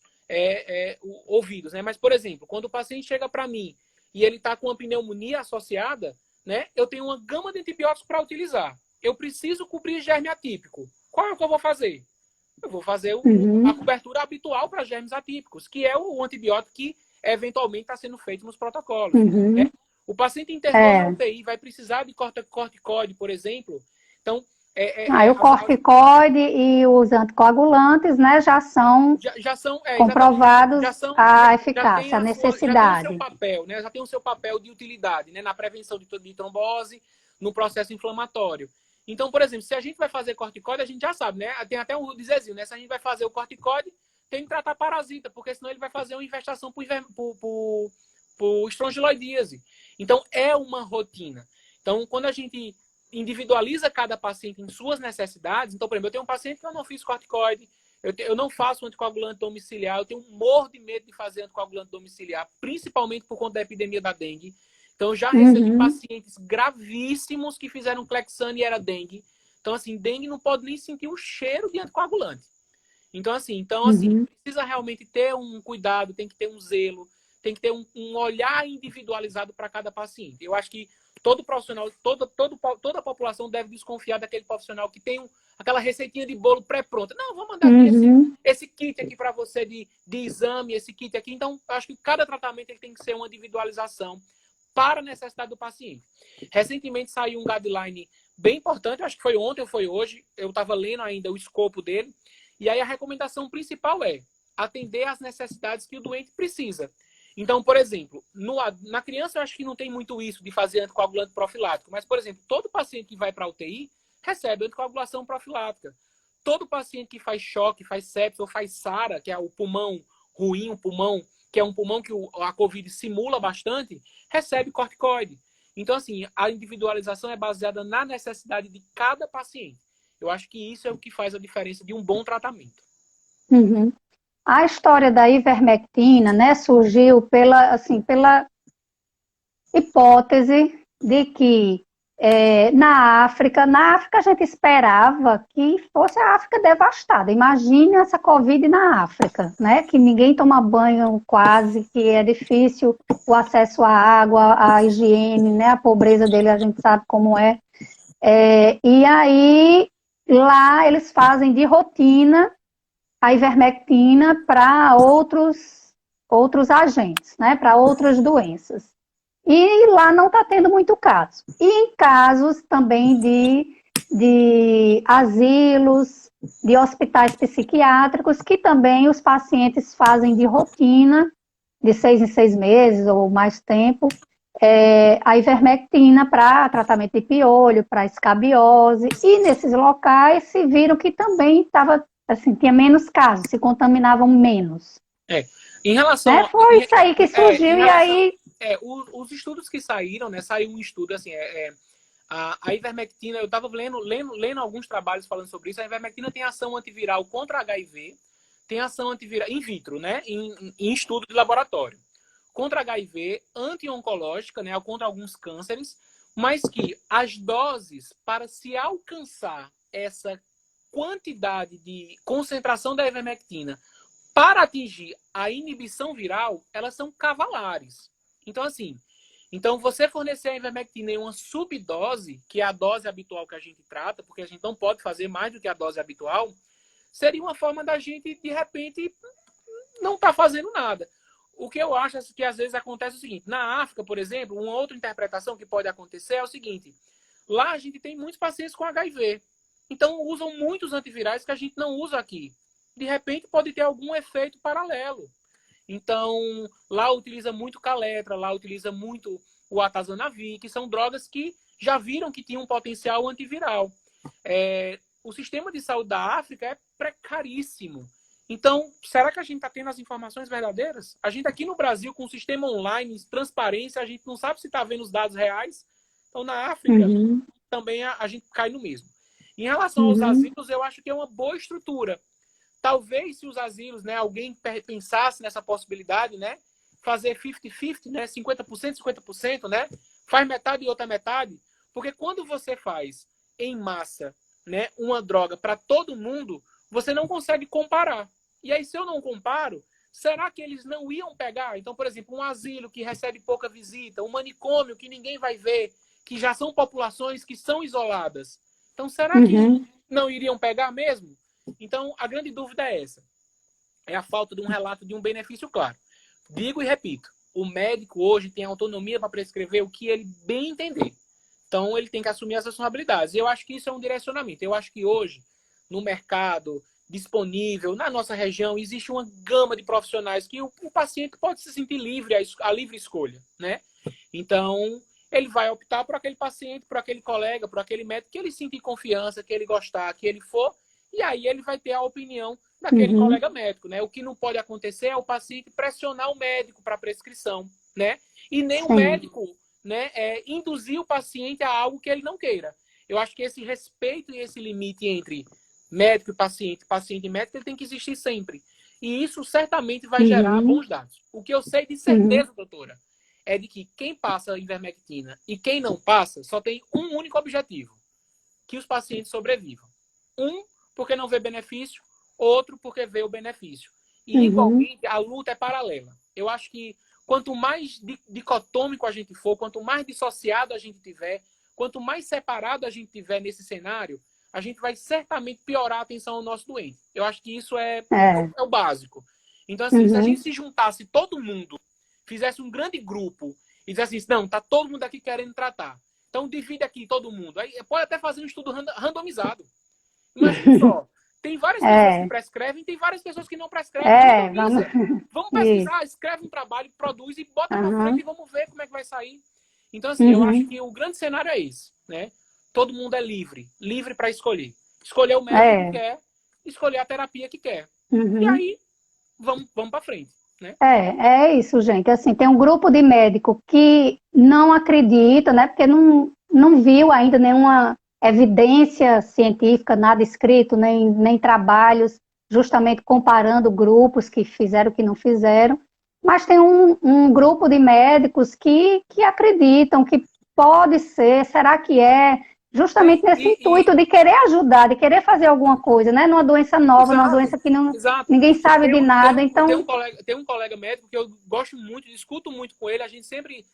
[SPEAKER 1] ouvidos, né? Mas, por exemplo, quando o paciente chega para mim e ele está com uma pneumonia associada, né? Eu tenho uma gama de antibióticos para utilizar. Eu preciso cobrir germe atípico. Qual é o que eu vou fazer? Eu vou fazer a cobertura habitual para germes atípicos, que é o antibiótico que eventualmente está sendo feito nos protocolos. Né? O paciente internou na UTI vai precisar de corticoide, por exemplo. Então,
[SPEAKER 2] o corticoide e os anticoagulantes, né, já são comprovados a eficácia, a necessidade.
[SPEAKER 1] Já tem o seu papel, né? Já tem o seu papel de utilidade, né? Na prevenção de trombose, no processo inflamatório. Então, por exemplo, se a gente vai fazer corticoide, a gente já sabe, né? Tem até um dizezinho, né? Se a gente vai fazer o corticoide, tem que tratar parasita, porque senão ele vai fazer uma infestação por estrongiloidíase. Então, é uma rotina. Então, quando a gente individualiza cada paciente em suas necessidades, então, por exemplo, eu tenho um paciente que eu não fiz corticoide, eu não faço anticoagulante domiciliar, eu tenho um morro de medo de fazer anticoagulante domiciliar, principalmente por conta da epidemia da dengue. Então, eu já recebi pacientes gravíssimos que fizeram Clexane e era dengue. Então, assim, dengue não pode nem sentir o cheiro de anticoagulante. Então, assim, precisa realmente ter um cuidado, tem que ter um zelo, tem que ter um olhar individualizado para cada paciente. Eu acho que todo profissional, toda a população deve desconfiar daquele profissional que tem aquela receitinha de bolo pré-pronta. Não, vou mandar aqui esse kit aqui para você de exame, esse kit aqui. Então, eu acho que cada tratamento ele tem que ser uma individualização para a necessidade do paciente. Recentemente saiu um guideline bem importante, acho que foi ontem ou foi hoje, eu estava lendo ainda o escopo dele, e aí a recomendação principal é atender às necessidades que o doente precisa. Então, por exemplo, na criança eu acho que não tem muito isso de fazer anticoagulante profilático, mas, por exemplo, todo paciente que vai para a UTI recebe anticoagulação profilática. Todo paciente que faz choque, faz sepsis ou faz SARA, que é o pulmão ruim, que é um pulmão que a COVID simula bastante, recebe corticoide. Então, assim, a individualização é baseada na necessidade de cada paciente. Eu acho que isso é o que faz a diferença de um bom tratamento.
[SPEAKER 2] A história da ivermectina, né, surgiu pela hipótese de que na África a gente esperava que fosse a África devastada. Imagine essa Covid na África, né? Que ninguém toma banho quase, que é difícil o acesso à água, à higiene, né? A pobreza dele a gente sabe como é. E aí, lá eles fazem de rotina a ivermectina para outros agentes, né? Para outras doenças. E lá não está tendo muito caso. E em casos também de asilos, de hospitais psiquiátricos, que também os pacientes fazem de rotina, de 6 em 6 meses ou mais tempo, a ivermectina para tratamento de piolho, para escabiose, e nesses locais se viram que também estava, assim, tinha menos casos, se contaminavam menos.
[SPEAKER 1] Em
[SPEAKER 2] Né?
[SPEAKER 1] relação,
[SPEAKER 2] Foi isso aí que surgiu,
[SPEAKER 1] em
[SPEAKER 2] e
[SPEAKER 1] relação,
[SPEAKER 2] aí...
[SPEAKER 1] os estudos que saíram, né? Saiu um estudo assim, a ivermectina, eu estava lendo alguns trabalhos falando sobre isso. A ivermectina tem ação antiviral contra HIV, tem ação antiviral in vitro, né? Em estudo de laboratório. Contra HIV, anti-oncológica, né? Contra alguns cânceres, mas que as doses para se alcançar essa quantidade de concentração da ivermectina para atingir a inibição viral, elas são cavalares. Então, assim, você fornecer a ivermectina em uma subdose, que é a dose habitual que a gente trata, porque a gente não pode fazer mais do que a dose habitual, seria uma forma da gente, de repente, não estar fazendo nada. O que eu acho que às vezes acontece é o seguinte: na África, por exemplo, uma outra interpretação que pode acontecer é o seguinte: lá a gente tem muitos pacientes com HIV. Então usam muitos antivirais que a gente não usa aqui. De repente pode ter algum efeito paralelo. Então, lá utiliza muito caletra, lá utiliza muito o atazanavir, que são drogas que já viram que tinham um potencial antiviral. O sistema de saúde da África é precaríssimo. Então, será que a gente está tendo as informações verdadeiras? A gente aqui no Brasil, com o sistema online, transparência, a gente não sabe se está vendo os dados reais. Então, na África, também a gente cai no mesmo. Em relação aos asilos, eu acho que é uma boa estrutura. Talvez se os asilos, né, alguém pensasse nessa possibilidade, né, fazer 50-50, né, 50%, 50%, né, faz metade e outra metade, porque quando você faz em massa, né, uma droga para todo mundo, você não consegue comparar. E aí, se eu não comparo, será que eles não iam pegar? Então, por exemplo, um asilo que recebe pouca visita, um manicômio que ninguém vai ver, que já são populações que são isoladas. Então, será que não iriam pegar mesmo? Então, a grande dúvida é essa. É a falta de um relato de um benefício claro. Digo e repito, o médico hoje tem autonomia para prescrever o que ele bem entender. Então, ele tem que assumir as responsabilidades. Eu acho que isso é um direcionamento. Eu acho que hoje, no mercado disponível, na nossa região, existe uma gama de profissionais que o paciente pode se sentir livre, a livre escolha, né? Então, ele vai optar por aquele paciente, por aquele colega, por aquele médico que ele sentir confiança, que ele gostar, que ele for, e aí ele vai ter a opinião daquele colega médico, né? O que não pode acontecer é o paciente pressionar o médico para prescrição, né? E nem o médico, né, induzir o paciente a algo que ele não queira. Eu acho que esse respeito e esse limite entre médico e paciente e médico, ele tem que existir sempre. E isso certamente vai gerar bons dados. O que eu sei de certeza, doutora, é de que quem passa ivermectina e quem não passa só tem um único objetivo: que os pacientes sobrevivam. Um, porque não vê benefício, outro porque vê o benefício. E, igualmente, a luta é paralela. Eu acho que quanto mais dicotômico a gente for, quanto mais dissociado a gente tiver, quanto mais separado a gente tiver nesse cenário, a gente vai certamente piorar a atenção ao nosso doente. Eu acho que isso é o básico. Então, assim, se a gente se juntasse todo mundo, fizesse um grande grupo e dissesse assim: não, tá todo mundo aqui querendo tratar. Então, divide aqui todo mundo. Aí pode até fazer um estudo randomizado. Imagina só, tem várias pessoas que prescrevem, tem várias pessoas que não prescrevem. Vamos pesquisar, escreve um trabalho, produz e bota pra frente e vamos ver como é que vai sair. Então, assim, eu acho que o grande cenário é esse, né? Todo mundo é livre para escolher. Escolher o médico que quer, escolher a terapia que quer. E aí, vamos para frente, né?
[SPEAKER 2] É isso, gente. Assim, tem um grupo de médico que não acredita, né? Porque não viu ainda nenhuma evidência científica, nada escrito, nem trabalhos, justamente comparando grupos que fizeram e que não fizeram. Mas tem um grupo de médicos que acreditam que pode ser, será que é? Justamente nesse intuito de querer ajudar, de querer fazer alguma coisa, né? Numa doença nova, numa doença que ninguém sabe de nada. Então,
[SPEAKER 1] tem um colega médico que eu gosto muito, discuto muito com ele, a gente sempre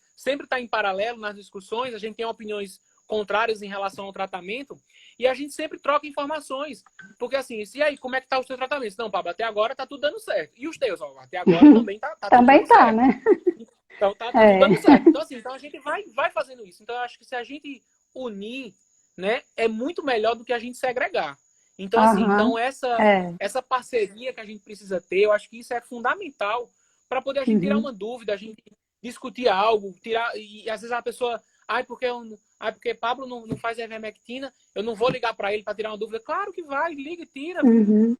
[SPEAKER 1] está em paralelo nas discussões, a gente tem opiniões contrárias em relação ao tratamento, e a gente sempre troca informações. Porque assim, e aí, como é que tá o seu tratamento? Não, Pablo, até agora tá tudo dando certo. E os teus, ó, até agora também tá
[SPEAKER 2] também
[SPEAKER 1] tudo dando certo.
[SPEAKER 2] Né?
[SPEAKER 1] Então tá tudo dando certo. Então, assim, a gente vai fazendo isso. Então, eu acho que se a gente unir, né, é muito melhor do que a gente segregar. Então, assim, essa parceria que a gente precisa ter, eu acho que isso é fundamental para poder a gente tirar uma dúvida, a gente discutir algo, tirar, e às vezes a pessoa, porque Pablo não faz ivermectina, eu não vou ligar para ele para tirar uma dúvida. Claro que vai, liga e tira.
[SPEAKER 2] Uhum.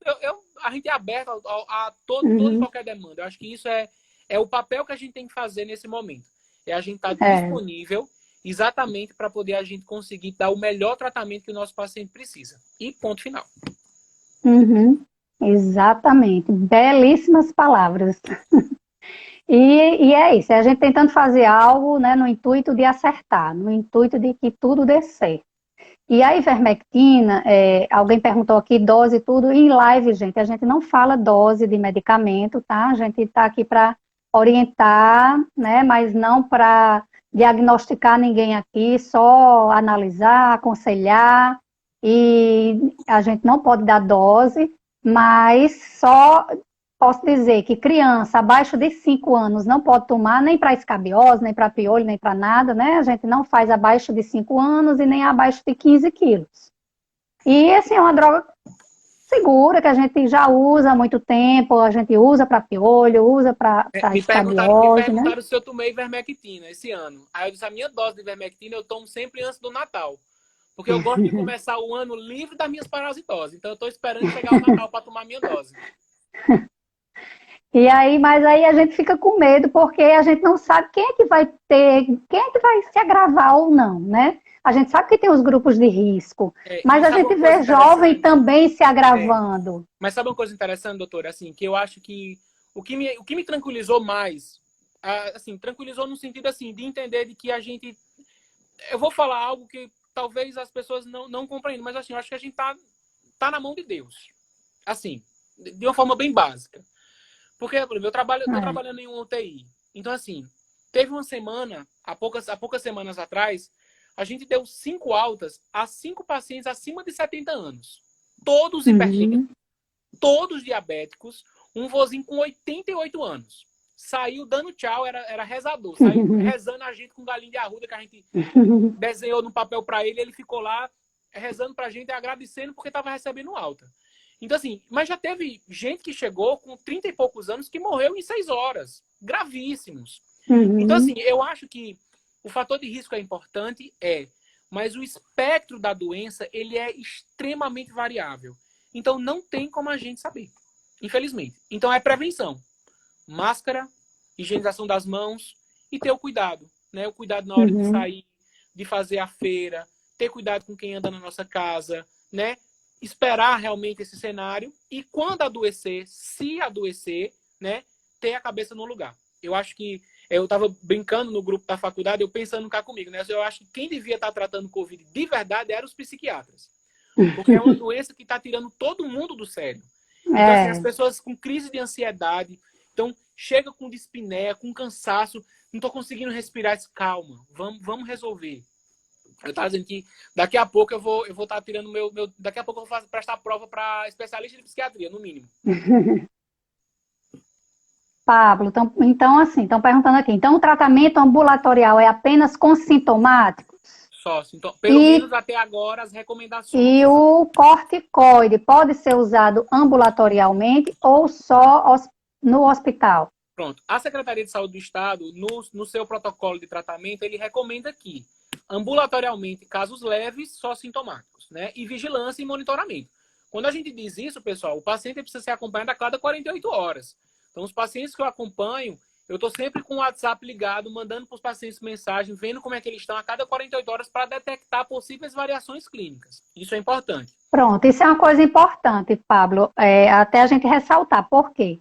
[SPEAKER 1] A gente é aberto a toda e
[SPEAKER 2] Uhum.
[SPEAKER 1] qualquer demanda. Eu acho que isso é o papel que a gente tem que fazer nesse momento. É a gente estar
[SPEAKER 2] É.
[SPEAKER 1] disponível exatamente para poder a gente conseguir dar o melhor tratamento que o nosso paciente precisa. E ponto final.
[SPEAKER 2] Uhum. Exatamente. Belíssimas palavras. E é isso, é a gente tentando fazer algo, né, no intuito de acertar, no intuito de que tudo dê certo. E a ivermectina, alguém perguntou aqui dose e tudo, em live, gente, a gente não fala dose de medicamento, tá? A gente está aqui para orientar, né, mas não para diagnosticar ninguém aqui, só analisar, aconselhar, e a gente não pode dar dose, mas só posso dizer que criança abaixo de 5 anos não pode tomar nem para escabiose, nem para piolho, nem para nada, né? A gente não faz abaixo de 5 anos e nem abaixo de 15 quilos. E, assim, é uma droga segura, que a gente já usa há muito tempo, a gente usa para piolho, usa para
[SPEAKER 1] Me
[SPEAKER 2] escabiose, né?
[SPEAKER 1] perguntaram se eu tomei ivermectina esse ano. Aí eu disse, a minha dose de ivermectina eu tomo sempre antes do Natal. Porque eu gosto de começar o ano livre das minhas parasitoses. Então eu estou esperando chegar o Natal para tomar a minha dose.
[SPEAKER 2] E aí, mas aí a gente fica com medo porque a gente não sabe quem é que vai ter, quem é que vai se agravar ou não, né? A gente sabe que tem os grupos de risco, mas
[SPEAKER 1] E
[SPEAKER 2] a
[SPEAKER 1] sabe
[SPEAKER 2] gente
[SPEAKER 1] uma coisa
[SPEAKER 2] vê jovem
[SPEAKER 1] interessante?
[SPEAKER 2] também se agravando.
[SPEAKER 1] Mas sabe uma coisa interessante, doutora? Assim, que eu acho que o que me tranquilizou mais, assim, tranquilizou no sentido assim, de entender de que a gente. Eu vou falar algo que talvez as pessoas não compreendam, mas assim, eu acho que a gente tá na mão de Deus. Assim, de uma forma bem básica. Porque, por exemplo, eu tô trabalhando em um UTI. Então, assim, teve uma semana, há poucas semanas atrás, a gente deu 5 altas a 5 pacientes acima de 70 anos. Todos hipertensos,
[SPEAKER 2] Uhum.
[SPEAKER 1] todos diabéticos, um vozinho com 88 anos. Saiu dando tchau, era rezador. Saiu rezando a gente com galinha de arruda que a gente desenhou no papel para ele. Ele ficou lá rezando pra gente e agradecendo porque estava recebendo alta. Então, assim, mas já teve gente que chegou com 30 e poucos anos que morreu em 6 horas. Gravíssimos. Então,
[SPEAKER 2] Uhum.
[SPEAKER 1] assim, eu acho que o fator de risco é importante, mas o espectro da doença, ele é extremamente variável. Então, não tem como a gente saber, infelizmente. Então, é prevenção. Máscara, higienização das mãos e ter o cuidado, né? O cuidado na hora de
[SPEAKER 2] Uhum.
[SPEAKER 1] sair, de fazer a feira, ter cuidado com quem anda na nossa casa, né? Esperar realmente esse cenário e quando adoecer, se adoecer, né? Ter a cabeça no lugar. Eu acho que eu estava brincando no grupo da faculdade, eu pensando cá comigo, né? Eu acho que quem devia estar tratando Covid de verdade eram os psiquiatras. Porque é uma doença que está tirando todo mundo do sério. Então, assim, as
[SPEAKER 2] É.
[SPEAKER 1] pessoas com crise de ansiedade, então chega com dispneia, com cansaço, não estou conseguindo respirar, calma, vamos resolver. Eu estava dizendo que daqui a pouco eu vou estar tirando daqui a pouco eu vou prestar prova para especialista de psiquiatria, no mínimo.
[SPEAKER 2] Pablo, então assim, estão perguntando aqui, então o tratamento ambulatorial é apenas com sintomáticos?
[SPEAKER 1] Só, então, pelo
[SPEAKER 2] E,
[SPEAKER 1] menos até agora as
[SPEAKER 2] e
[SPEAKER 1] recomendações.
[SPEAKER 2] o corticoide pode ser usado ambulatorialmente ou só no hospital?
[SPEAKER 1] Pronto. A Secretaria de Saúde do Estado, no seu protocolo de tratamento, ele recomenda que, ambulatorialmente, casos leves, só sintomáticos, né? E vigilância e monitoramento. Quando a gente diz isso, pessoal, o paciente precisa ser acompanhado a cada 48 horas. Então, os pacientes que eu acompanho, eu estou sempre com o WhatsApp ligado, mandando para os pacientes mensagem, vendo como é que eles estão a cada 48 horas para detectar possíveis variações clínicas. Isso é importante.
[SPEAKER 2] Pronto, isso é uma coisa importante, Pablo, até a gente ressaltar. Por quê?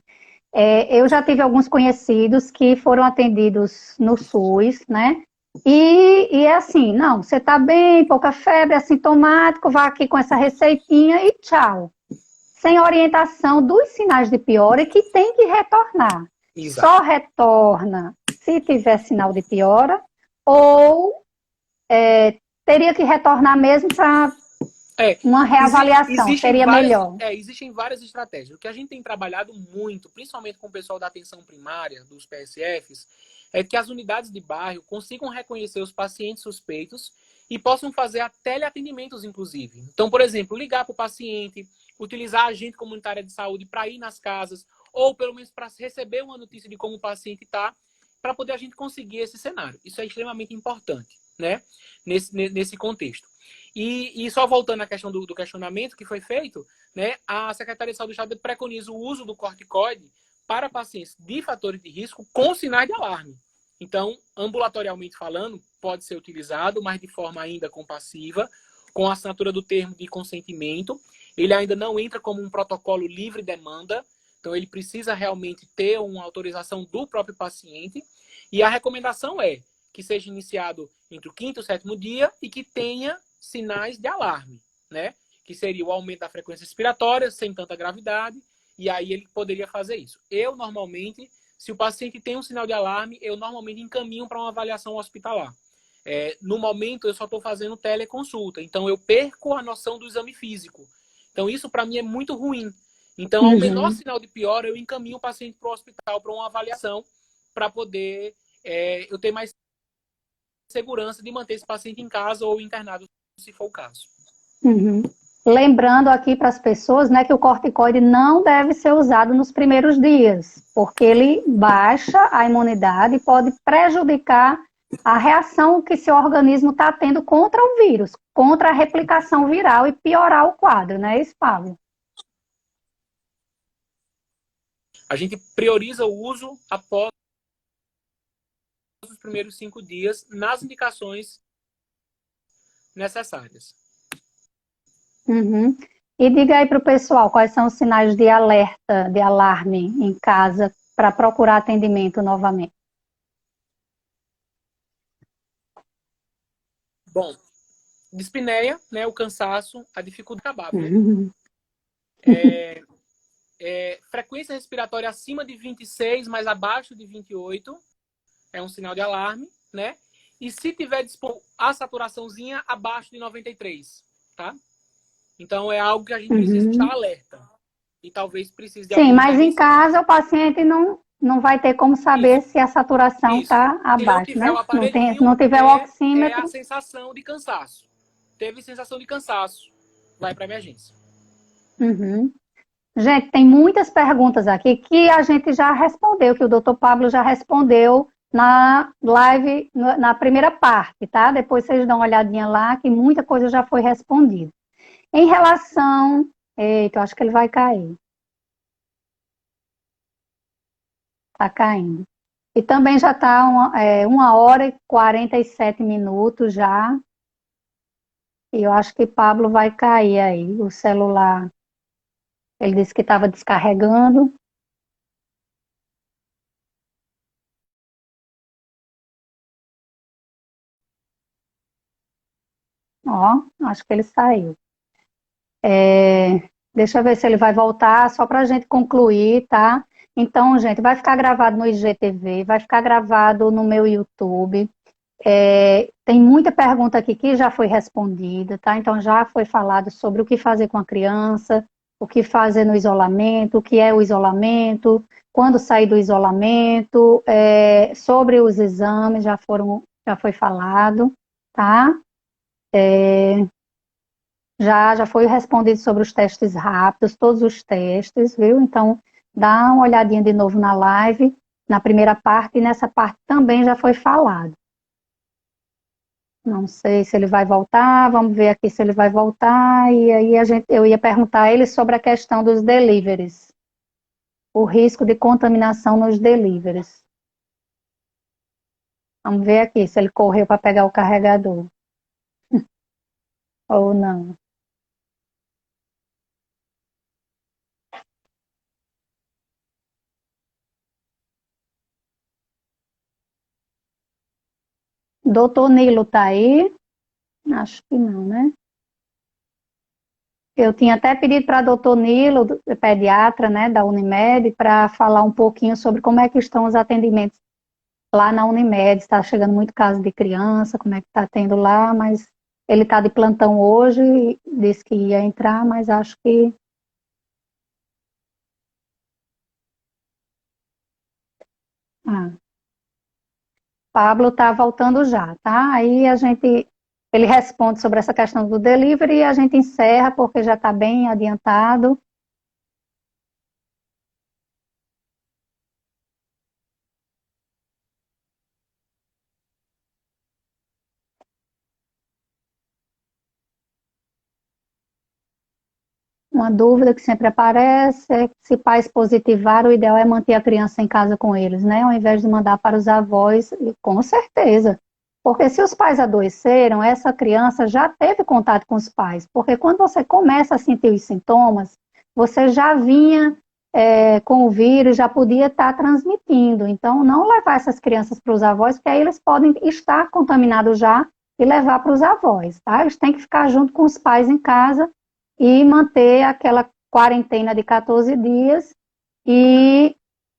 [SPEAKER 2] Eu já tive alguns conhecidos que foram atendidos no SUS, né? E é assim, não, você tá bem, pouca febre, assintomático, vá aqui com essa receitinha e tchau. Sem orientação dos sinais de piora e que tem que retornar.
[SPEAKER 1] Exato.
[SPEAKER 2] Só retorna se tiver sinal de piora ou teria que retornar mesmo para uma reavaliação, seria melhor.
[SPEAKER 1] Existem várias estratégias. O que a gente tem trabalhado muito, principalmente com o pessoal da atenção primária, dos PSFs, é que as unidades de bairro consigam reconhecer os pacientes suspeitos e possam fazer teleatendimentos, inclusive. Então, por exemplo, ligar para o paciente, utilizar a agente comunitária de saúde para ir nas casas, ou pelo menos para receber uma notícia de como o paciente está, para poder a gente conseguir esse cenário. Isso é extremamente importante, né? Nesse contexto. E só voltando à questão do questionamento que foi feito, né? A Secretaria de Saúde do Estado preconiza o uso do corticoide para pacientes de fatores de risco com sinais de alarme. Então, ambulatorialmente falando, pode ser utilizado, mas de forma ainda compassiva, com a assinatura do termo de consentimento. Ele ainda não entra como um protocolo livre demanda, então ele precisa realmente ter uma autorização do próprio paciente. E a recomendação é que seja iniciado entre o 5º e o 7º dia e que tenha sinais de alarme, né? Que seria o aumento da frequência respiratória, sem tanta gravidade, e aí ele poderia fazer isso. Eu, normalmente, se o paciente tem um sinal de alarme, eu normalmente encaminho para uma avaliação hospitalar. No momento, eu só estou fazendo teleconsulta, então eu perco a noção do exame físico. Então, isso para mim é muito ruim. Então, ao menor sinal de piora, eu encaminho o paciente para o hospital para uma avaliação, para poder eu ter mais segurança de manter esse paciente em casa ou internado, se for o caso.
[SPEAKER 2] Uhum. Lembrando aqui para as pessoas, né, que o corticoide não deve ser usado nos primeiros dias, porque ele baixa a imunidade e pode prejudicar a reação que seu organismo está tendo contra o vírus, contra a replicação viral e piorar o quadro, né, isso, Pablo?
[SPEAKER 1] A gente prioriza o uso após os primeiros 5 dias nas indicações necessárias.
[SPEAKER 2] Uhum. E diga aí para o pessoal quais são os sinais de alerta, de alarme em casa para procurar atendimento novamente.
[SPEAKER 1] Bom, dispneia, né, o cansaço, a dificuldade de acabar. Frequência respiratória acima de 26, mas abaixo de 28 é um sinal de alarme, né? E se tiver a saturaçãozinha abaixo de 93, tá? Então é algo que a gente precisa estar alerta. E talvez precise de
[SPEAKER 2] Sim,
[SPEAKER 1] alguma
[SPEAKER 2] mas em
[SPEAKER 1] intervenção.
[SPEAKER 2] casa o paciente não vai ter como saber
[SPEAKER 1] Isso.
[SPEAKER 2] se a saturação está
[SPEAKER 1] Se não
[SPEAKER 2] abaixo,
[SPEAKER 1] tiver o
[SPEAKER 2] né? Se
[SPEAKER 1] aparelhinho,
[SPEAKER 2] não tiver o
[SPEAKER 1] é a
[SPEAKER 2] oxímetro.
[SPEAKER 1] sensação de cansaço. Teve sensação de cansaço, vai para emergência.
[SPEAKER 2] Uhum. Gente, tem muitas perguntas aqui que a gente já respondeu, que o doutor Pablo já respondeu na live, na primeira parte, tá? Depois vocês dão uma olhadinha lá, que muita coisa já foi respondida. Em relação... Eita, eu acho que ele vai cair. Tá caindo. E também já está 1 hora e 47 minutos já. E eu acho que Pablo vai cair aí. O celular, ele disse que estava descarregando. Ó, acho que ele saiu. Deixa eu ver se ele vai voltar, só para a gente concluir, tá? Então, gente, vai ficar gravado no IGTV, vai ficar gravado no meu YouTube. Tem muita pergunta aqui que já foi respondida, tá? Então já foi falado sobre o que fazer com a criança, o que fazer no isolamento, o que é o isolamento, quando sair do isolamento, sobre os exames já foi falado, tá? Já foi respondido sobre os testes rápidos, todos os testes, viu? Então dá uma olhadinha de novo na live, na primeira parte, e nessa parte também já foi falado. Não sei se ele vai voltar, vamos ver aqui se ele vai voltar. E aí eu ia perguntar a ele sobre a questão dos deliveries. O risco de contaminação nos deliveries. Vamos ver aqui se ele correu para pegar o carregador. Ou não. Doutor Nilo tá aí? Acho que não, né? Eu tinha até pedido para doutor Nilo, pediatra, né, da Unimed, para falar um pouquinho sobre como é que estão os atendimentos lá na Unimed. Está chegando muito caso de criança, como é que está tendo lá, mas ele está de plantão hoje, disse que ia entrar, mas acho que... Pablo está voltando já, tá? Aí ele responde sobre essa questão do delivery e a gente encerra, porque já está bem adiantado. Uma dúvida que sempre aparece é se pais positivaram, o ideal é manter a criança em casa com eles, né? Ao invés de mandar para os avós, e com certeza. Porque se os pais adoeceram, essa criança já teve contato com os pais. Porque quando você começa a sentir os sintomas, você já vinha com o vírus, já podia estar transmitindo. Então, não levar essas crianças para os avós, porque aí eles podem estar contaminados já e levar para os avós, tá? Eles têm que ficar junto com os pais em casa e manter aquela quarentena de 14 dias e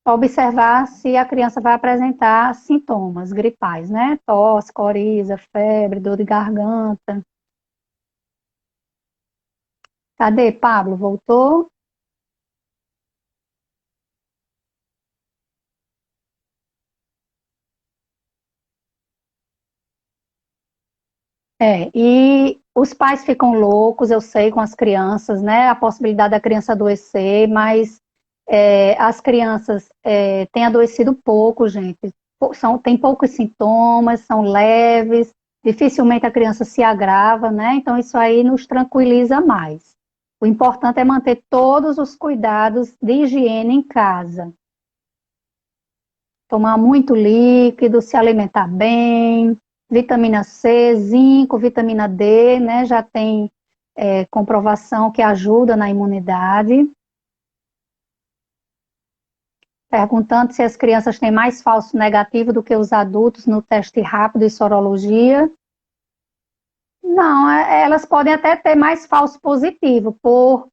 [SPEAKER 2] observar se a criança vai apresentar sintomas gripais, né? Tosse, coriza, febre, dor de garganta. Cadê, Pablo? Voltou? E os pais ficam loucos, eu sei, com as crianças, né? A possibilidade da criança adoecer, mas as crianças têm adoecido pouco, gente. Tem poucos sintomas, são leves, dificilmente a criança se agrava, né? Então isso aí nos tranquiliza mais. O importante é manter todos os cuidados de higiene em casa. Tomar muito líquido, se alimentar bem, vitamina C, zinco, vitamina D, né? Já tem comprovação que ajuda na imunidade. Perguntando se as crianças têm mais falso negativo do que os adultos no teste rápido e sorologia. Não, elas podem até ter mais falso positivo por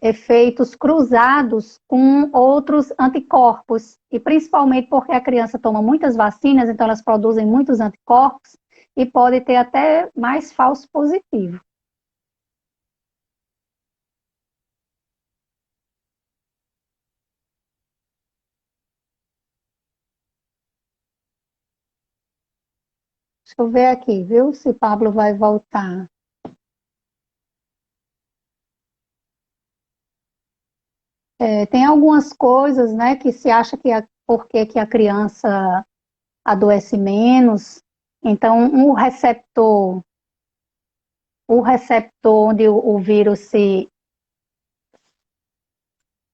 [SPEAKER 2] efeitos cruzados com outros anticorpos, e principalmente porque a criança toma muitas vacinas, então elas produzem muitos anticorpos e pode ter até mais falso positivo. Deixa eu ver aqui, viu, se Pablo vai voltar. Tem algumas coisas, né, que se acha que porque que a criança adoece menos. Então, o receptor onde o vírus se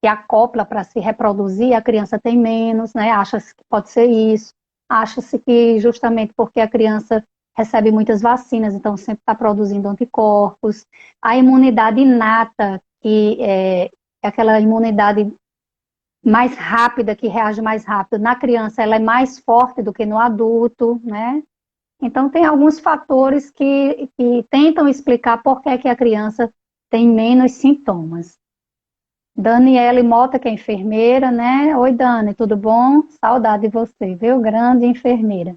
[SPEAKER 2] acopla para se reproduzir, a criança tem menos, né? Acha-se que pode ser isso. Acha-se que justamente porque a criança recebe muitas vacinas, então sempre está produzindo anticorpos. A imunidade inata, que é aquela imunidade mais rápida, que reage mais rápido na criança, ela é mais forte do que no adulto, né? Então, tem alguns fatores que tentam explicar por que a criança tem menos sintomas. Daniele Mota, que é enfermeira, né? Oi, Dani, tudo bom? Saudade de você, viu? Grande enfermeira.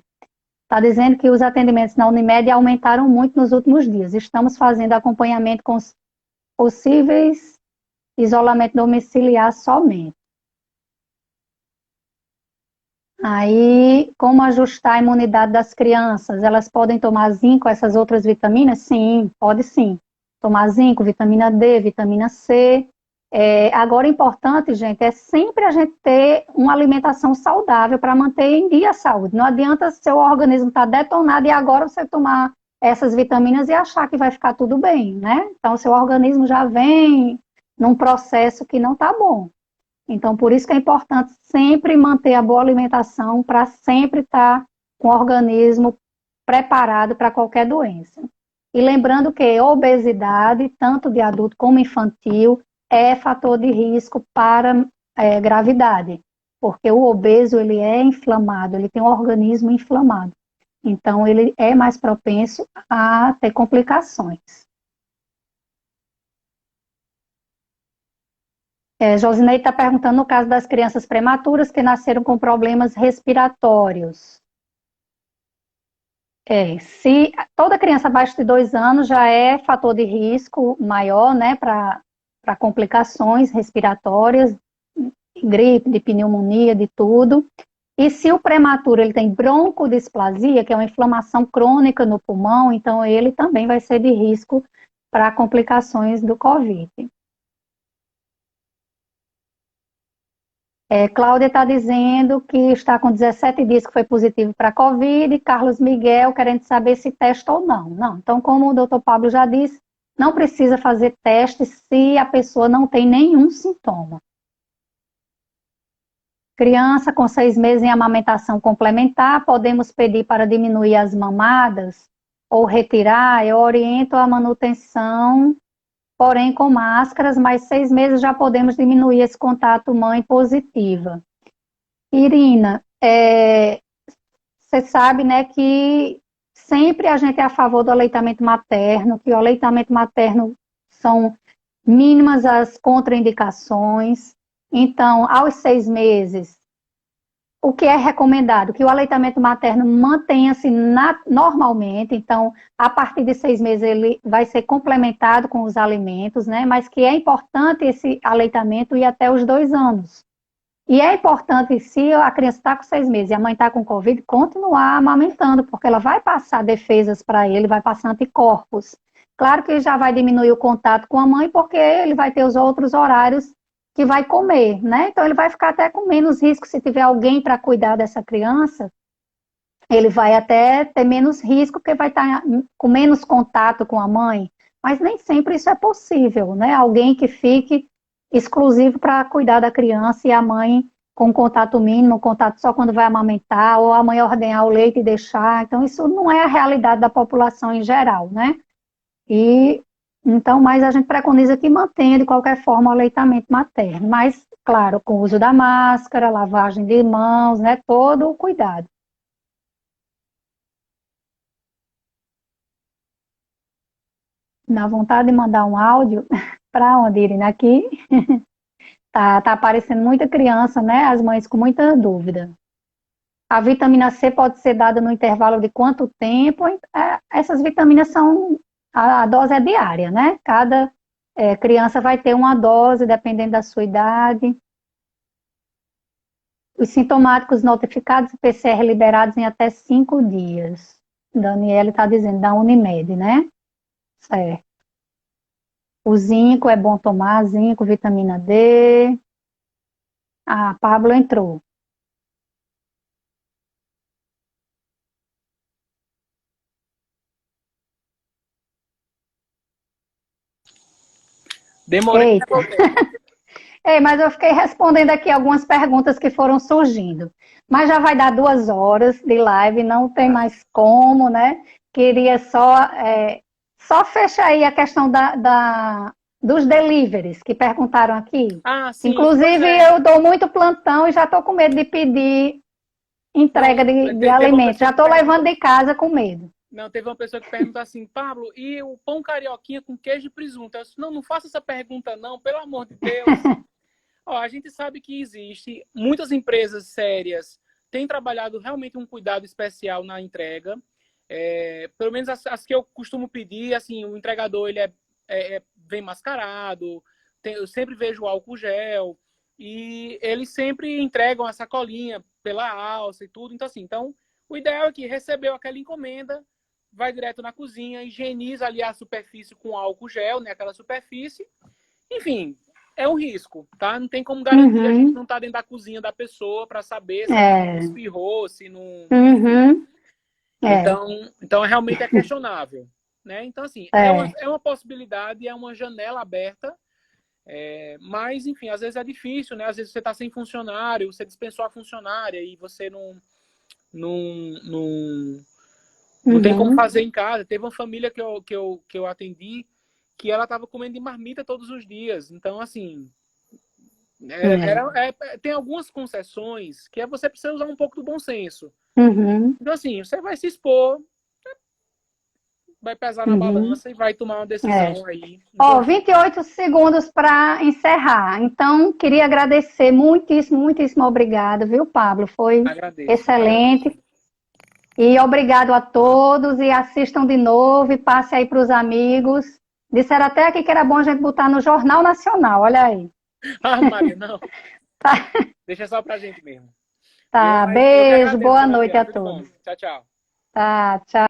[SPEAKER 2] Está dizendo que os atendimentos na Unimed aumentaram muito nos últimos dias. Estamos fazendo acompanhamento com os possíveis isolamento domiciliar somente. Aí, como ajustar a imunidade das crianças? Elas podem tomar zinco, essas outras vitaminas? Sim, pode sim. Tomar zinco, vitamina D, vitamina C. Agora, importante, gente, é sempre a gente ter uma alimentação saudável para manter em dia a saúde. Não adianta seu organismo estar detonado e agora você tomar essas vitaminas e achar que vai ficar tudo bem, né? Então, seu organismo já vem num processo que não está bom. Então, por isso que é importante sempre manter a boa alimentação para sempre estar com o organismo preparado para qualquer doença. E lembrando que obesidade, tanto de adulto como infantil, é fator de risco para gravidade, porque o obeso ele é inflamado, ele tem um organismo inflamado. Então, ele é mais propenso a ter complicações. Josinei está perguntando no caso das crianças prematuras que nasceram com problemas respiratórios. Se toda criança abaixo de 2 anos já é fator de risco maior, né, para complicações respiratórias, de gripe, de pneumonia, de tudo. E se o prematuro ele tem broncodisplasia, que é uma inflamação crônica no pulmão, então ele também vai ser de risco para complicações do COVID. Cláudia está dizendo que está com 17 dias que foi positivo para COVID, e Carlos Miguel querendo saber se testa ou não. Não. Então, como o doutor Pablo já disse, não precisa fazer teste se a pessoa não tem nenhum sintoma. Criança com 6 meses em amamentação complementar, podemos pedir para diminuir as mamadas ou retirar. Eu oriento a manutenção, porém com máscaras, mas 6 meses já podemos diminuir esse contato mãe positiva. Irina, você sabe, né, que sempre a gente é a favor do aleitamento materno, que o aleitamento materno são mínimas as contraindicações. Então, aos 6 meses, o que é recomendado? Que o aleitamento materno mantenha-se normalmente. Então, a partir de 6 meses, ele vai ser complementado com os alimentos, né? Mas que é importante esse aleitamento ir até os 2 anos. E é importante, se a criança está com 6 meses e a mãe está com Covid, continuar amamentando, porque ela vai passar defesas para ele, vai passar anticorpos. Claro que já vai diminuir o contato com a mãe, porque ele vai ter os outros horários que vai comer, né? Então ele vai ficar até com menos risco. Se tiver alguém para cuidar dessa criança, ele vai até ter menos risco, porque vai estar com menos contato com a mãe. Mas nem sempre isso é possível, né? Alguém que fique exclusivo para cuidar da criança e a mãe com contato mínimo, contato só quando vai amamentar, ou a mãe ordenhar o leite e deixar. Então isso não é a realidade da população em geral, né? E então, mas a gente preconiza que mantenha de qualquer forma o aleitamento materno, mas, claro, com o uso da máscara, lavagem de mãos, né, todo o cuidado. Dá vontade de mandar um áudio para onde, Irina? Aqui tá aparecendo muita criança, né, as mães com muita dúvida. A vitamina C pode ser dada no intervalo de quanto tempo? Essas vitaminas são, a dose é diária, né? Cada criança vai ter uma dose, dependendo da sua idade. Os sintomáticos notificados e PCR liberados em até 5 dias. Daniela está dizendo, da Unimed, né? Certo. O zinco, é bom tomar zinco, vitamina D. Ah, Pablo entrou.
[SPEAKER 1] Demorei.
[SPEAKER 2] Mas eu fiquei respondendo aqui algumas perguntas que foram surgindo. Mas já vai dar 2 horas de live, não tem mais como, né? Queria só fechar aí a questão dos deliveries que perguntaram aqui.
[SPEAKER 1] Ah, sim.
[SPEAKER 2] Inclusive, eu dou muito plantão e já estou com medo de pedir entrega de alimentos. Já estou levando de casa com medo.
[SPEAKER 1] Não, teve uma pessoa que perguntou assim, Pablo, e o pão carioquinha com queijo e presunto? Eu disse, não faça essa pergunta não, pelo amor de Deus. Ó, a gente sabe que existe, muitas empresas sérias têm trabalhado realmente um cuidado especial na entrega. Pelo menos as que eu costumo pedir, assim, o entregador ele vem mascarado, eu sempre vejo o álcool gel, e eles sempre entregam a sacolinha pela alça e tudo. Então, assim, o ideal é que recebeu aquela encomenda, vai direto na cozinha, higieniza ali a superfície com álcool gel, né, aquela superfície. Enfim, é um risco, tá? Não tem como garantir, a gente não tá dentro da cozinha da pessoa para saber se ela espirrou, se não... Então, realmente é questionável, né? Então, assim, é uma possibilidade, é uma janela aberta, mas, enfim, às vezes é difícil, né? Às vezes você tá sem funcionário, você dispensou a funcionária e você não tem como fazer em casa. Teve uma família que eu atendi que ela estava comendo de marmita todos os dias. Então, assim, tem algumas concessões que você precisa usar um pouco do bom senso. Então, assim, você vai se expor, vai pesar na balança e vai tomar uma decisão aí.
[SPEAKER 2] Ó, 28 segundos para encerrar. Então, queria agradecer muitíssimo, muitíssimo obrigado, viu, Pablo? Foi excelente. E obrigado a todos e assistam de novo e passe aí para os amigos. Disseram até aqui que era bom a gente botar no Jornal Nacional, olha aí.
[SPEAKER 1] Ah, Maria, não. Tá. Deixa só pra gente mesmo.
[SPEAKER 2] Tá, beijo, boa noite a todos.
[SPEAKER 1] Tchau, tchau.
[SPEAKER 2] Tá, tchau.